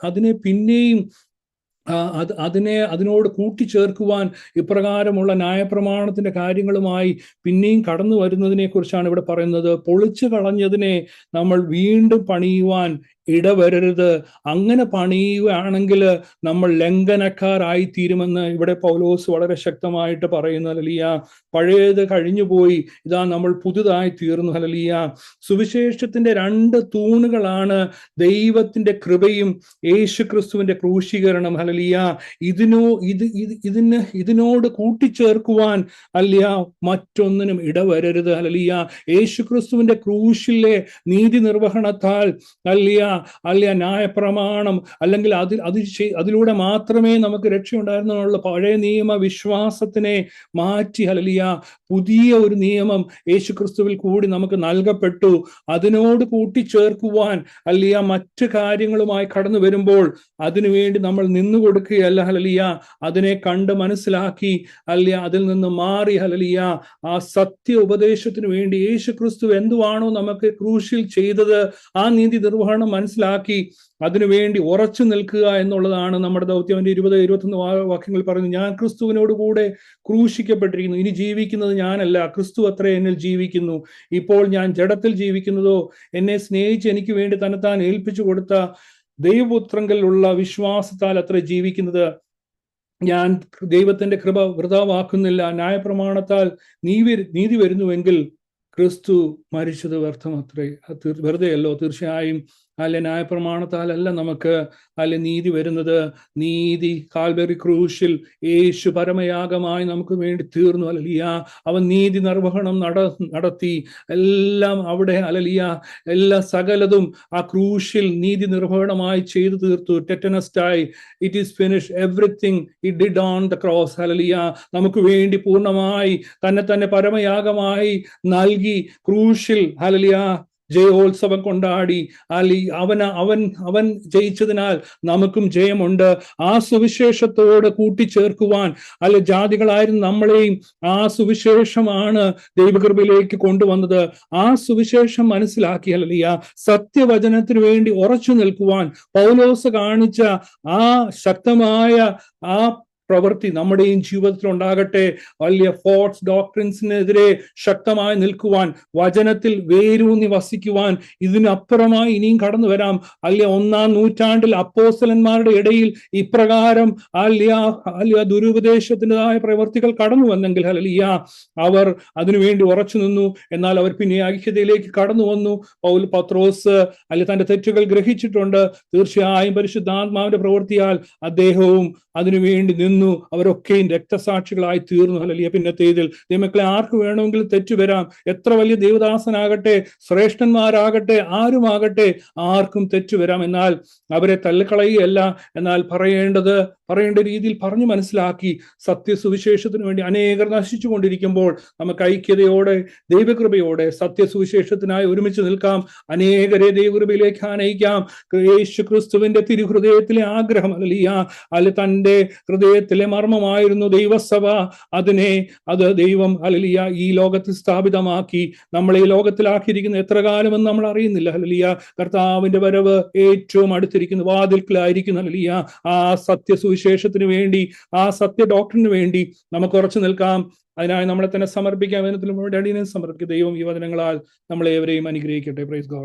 S1: അതിനെ പിന്നെയും അതിനോട് കൂട്ടിച്ചേർക്കുവാൻ ഇപ്രകാരമുള്ള ന്യായപ്രമാണത്തിന്റെ കാര്യങ്ങളുമായി പിന്നെയും കടന്നു വരുന്നതിനെ കുറിച്ചാണ് ഇവിടെ പറയുന്നത്. പൊളിച്ചു കളഞ്ഞതിനെ നമ്മൾ വീണ്ടും പണിയുവാൻ ഇടവരരുത്. അങ്ങനെ പണിയുകയാണെങ്കിൽ നമ്മൾ ലംഘനക്കാരായി തീരുമെന്ന് ഇവിടെ പൗലോസ് വളരെ ശക്തമായിട്ട് പറയുന്നു. ഹല്ലേലൂയ. പഴയത് കഴിഞ്ഞുപോയി, ഇതാ നമ്മൾ പുതുതായി തീർന്നു. ഹല്ലേലൂയ. സുവിശേഷത്തിന്റെ 2 തൂണുകളാണ് ദൈവത്തിന്റെ കൃപയും യേശുക്രിസ്തുവിന്റെ ക്രൂശീകരണം. ഹല്ലേലൂയ. ഇതിനോട് കൂട്ടിച്ചേർക്കുവാൻ ഹല്ലേലൂയ മറ്റൊന്നിനും ഇടവരരുത്. ഹല്ലേലൂയ. യേശുക്രിസ്തുവിന്റെ ക്രൂശിലെ നീതി നിർവഹണത്താൽ ഹല്ലേലൂയ ന്യായപ്രമാണം അല്ലെങ്കിൽ അതിലൂടെ മാത്രമേ നമുക്ക് രക്ഷയുണ്ടായിരുന്നുള്ള പഴയ നിയമ വിശ്വാസത്തിനെ മാറ്റി ഹല്ലേലൂയ പുതിയ ഒരു നിയമം യേശുക്രിസ്തുവിൽ കൂടി നമുക്ക് നൽകപ്പെട്ടു. അതിനോട് കൂട്ടിച്ചേർക്കുവാൻ ഹല്ലേലൂയ മറ്റു കാര്യങ്ങളുമായി കടന്നു വരുമ്പോൾ അതിനുവേണ്ടി നമ്മൾ നിന്നു കൊടുക്കുകയല്ല. ഹല്ലേലൂയ. അതിനെ കണ്ട് മനസ്സിലാക്കി ഹല്ലേലൂയ അതിൽ നിന്ന് മാറി ഹല്ലേലൂയ ആ സത്യ ഉപദേശത്തിന് വേണ്ടി യേശുക്രിസ്തു എന്തുവാണോ നമുക്ക് ക്രൂശിൽ ചെയ്തത്, ആ നീതി നിർവഹണം മനസ്സിലാക്കി അതിനുവേണ്ടി ഉറച്ചു നിൽക്കുക എന്നുള്ളതാണ് നമ്മുടെ ദൗത്യം. 20-21 വാക്യങ്ങൾ പറയുന്നു, ഞാൻ ക്രിസ്തുവിനോട് കൂടെ ക്രൂശിക്കപ്പെട്ടിരിക്കുന്നു, ഇനി ജീവിക്കുന്നത് ഞാനല്ല, ക്രിസ്തു അത്രേ എന്നിൽ ജീവിക്കുന്നു. ഇപ്പോൾ ഞാൻ ജഡത്തിൽ ജീവിക്കുന്നതോ എന്നെ സ്നേഹിച്ച് എനിക്ക് വേണ്ടി തന്നെത്താൻ ഏൽപ്പിച്ചു കൊടുത്ത ദൈവപുത്രങ്കലിലുള്ള വിശ്വാസത്താൽ അത്ര ജീവിക്കുന്നത്. ഞാൻ ദൈവത്തിന്റെ കൃപ വൃഥാവാക്കുന്നില്ല. ന്യായപ്രമാണത്താൽ നീതി വരുന്നുവെങ്കിൽ ക്രിസ്തു മരിച്ചത് വ്യർത്ഥമത്രേ, വെറുതെയല്ലോ. തീർച്ചയായും ന്യായപ്രമാണത്താലല്ല നമുക്ക് നീതി വരുന്നത്. നീതി കാൽവരി ക്രൂശിൽ യേശു പരമയാഗമായി നമുക്ക് വേണ്ടി തീർന്നു. ഹല്ലേലൂയ. അവൻ നീതി നിർവഹണം നടത്തി എല്ലാം അവിടെ ഹല്ലേലൂയ എല്ലാ സകലതും ആ ക്രൂശിൽ നീതി നിർവഹണമായി ചെയ്തു തീർത്തു. ടെറ്റനസ്റ്റായി it is finish everything he did on the cross. Hallelujah. നമുക്ക് വേണ്ടി പൂർണ്ണമായി തന്നെ പരമയാഗമായി നൽകി ക്രൂശിൽ ഹല്ലേലൂയ ജയോത്സവം കൊണ്ടാടി. അവൻ ജയിച്ചതിനാൽ നമുക്കും ജയമുണ്ട്. ആ സുവിശേഷത്തോട് കൂട്ടിച്ചേർക്കുവാൻ ജാതികളായിരുന്നു നമ്മളെയും ആ സുവിശേഷമാണ് ദൈവകൃപയിലേക്ക് കൊണ്ടുവന്നത്. ആ സുവിശേഷം മനസ്സിലാക്കി ഹല്ലേലൂയ സത്യവചനത്തിന് വേണ്ടി ഉറച്ചു നിൽക്കുവാൻ പൗലോസ് കാണിച്ച ആ ശക്തമായ ആ പ്രവൃത്തി നമ്മുടെയും ജീവിതത്തിൽ ഉണ്ടാകട്ടെ. വലിയ ഫോൾസ് ഡോക്ട്രിൻസിനെതിരെ ശക്തമായി നിൽക്കുവാൻ, വചനത്തിൽ വേരൂന്നി വസിക്കുവാൻ, ഇതിനപ്പുറമായി ഇനിയും കടന്നു വരാം. 1-ാം നൂറ്റാണ്ടിൽ അപ്പോസ്തലന്മാരുടെ ഇടയിൽ ഇപ്രകാരം ദുരുപദേശത്തിൻ്റെതായ പ്രവൃത്തികൾ കടന്നു വന്നെങ്കിൽ ഹല്ലേലൂയ അവർ അതിനുവേണ്ടി ഉറച്ചു നിന്നു. എന്നാൽ അവർ പിന്നെ ഐക്യതയിലേക്ക് കടന്നു വന്നു. പത്രോസ് തന്റെ തെറ്റുകൾ ഗ്രഹിച്ചിട്ടുണ്ട്. തീർച്ചയായും പരിശുദ്ധാത്മാവിന്റെ പ്രവൃത്തിയാൽ അദ്ദേഹവും അതിനുവേണ്ടി നിന്നു. അവരൊക്കെയും രക്തസാക്ഷികളായി തീർന്നു. ഹല്ലേലൂയ. പിന്നത്തേതിൽ ദൈവമക്കളെ, ആർക്ക് വേണമെങ്കിലും തെറ്റു വരാം. എത്ര വലിയ ദേവദാസനാകട്ടെ, ശ്രേഷ്ഠന്മാരാകട്ടെ, ആരുമാകട്ടെ, ആർക്കും തെറ്റു വരാം. എന്നാൽ അവരെ തള്ളിക്കളയുകയല്ല, എന്നാൽ പറയേണ്ട രീതിയിൽ പറഞ്ഞു മനസ്സിലാക്കി സത്യസുവിശേഷത്തിന് വേണ്ടി അനേകർ നശിച്ചു കൊണ്ടിരിക്കുമ്പോൾ നമുക്ക് ഐക്യതയോടെ ദൈവകൃപയോടെ സത്യസുവിശേഷത്തിനായി ഒരുമിച്ച് നിൽക്കാം. അനേകരെ ദൈവകൃപയിലേക്ക് ആനയിക്കാം. യേശു ക്രിസ്തുവിന്റെ തിരുഹൃദയത്തിലെ ആഗ്രഹം ഹല്ലേലൂയ തന്റെ ഹൃദയത്തിലെ മർമ്മമായിരുന്നു ദൈവസഭ. അത് ദൈവം ഹല്ലേലൂയ ഈ ലോകത്തിൽ സ്ഥാപിതമാക്കി നമ്മളെ ഈ ലോകത്തിലാക്കിയിരിക്കുന്ന എത്ര കാലമെന്ന് നമ്മൾ അറിയുന്നില്ല. ഹല്ലേലൂയ. കർത്താവിന്റെ വരവ് ഏറ്റവും അടുത്തിരിക്കുന്നു, വാതിൽക്കലായിരിക്കുന്നു. ഹല്ലേലൂയ. ആ സത്യസുവിശേഷത്തിന് വേണ്ടി, ആ സത്യ ഡോക്ടറിന് വേണ്ടി നമുക്ക് ഉറച്ചു നിൽക്കാം. അതിനായി നമ്മളെ തന്നെ സമർപ്പിക്കാം. സമർപ്പിക്കുക. ദൈവം ഈ വചനങ്ങളാൽ നമ്മളെ ഏവരെയും അനുഗ്രഹിക്കട്ടെ. Praise God.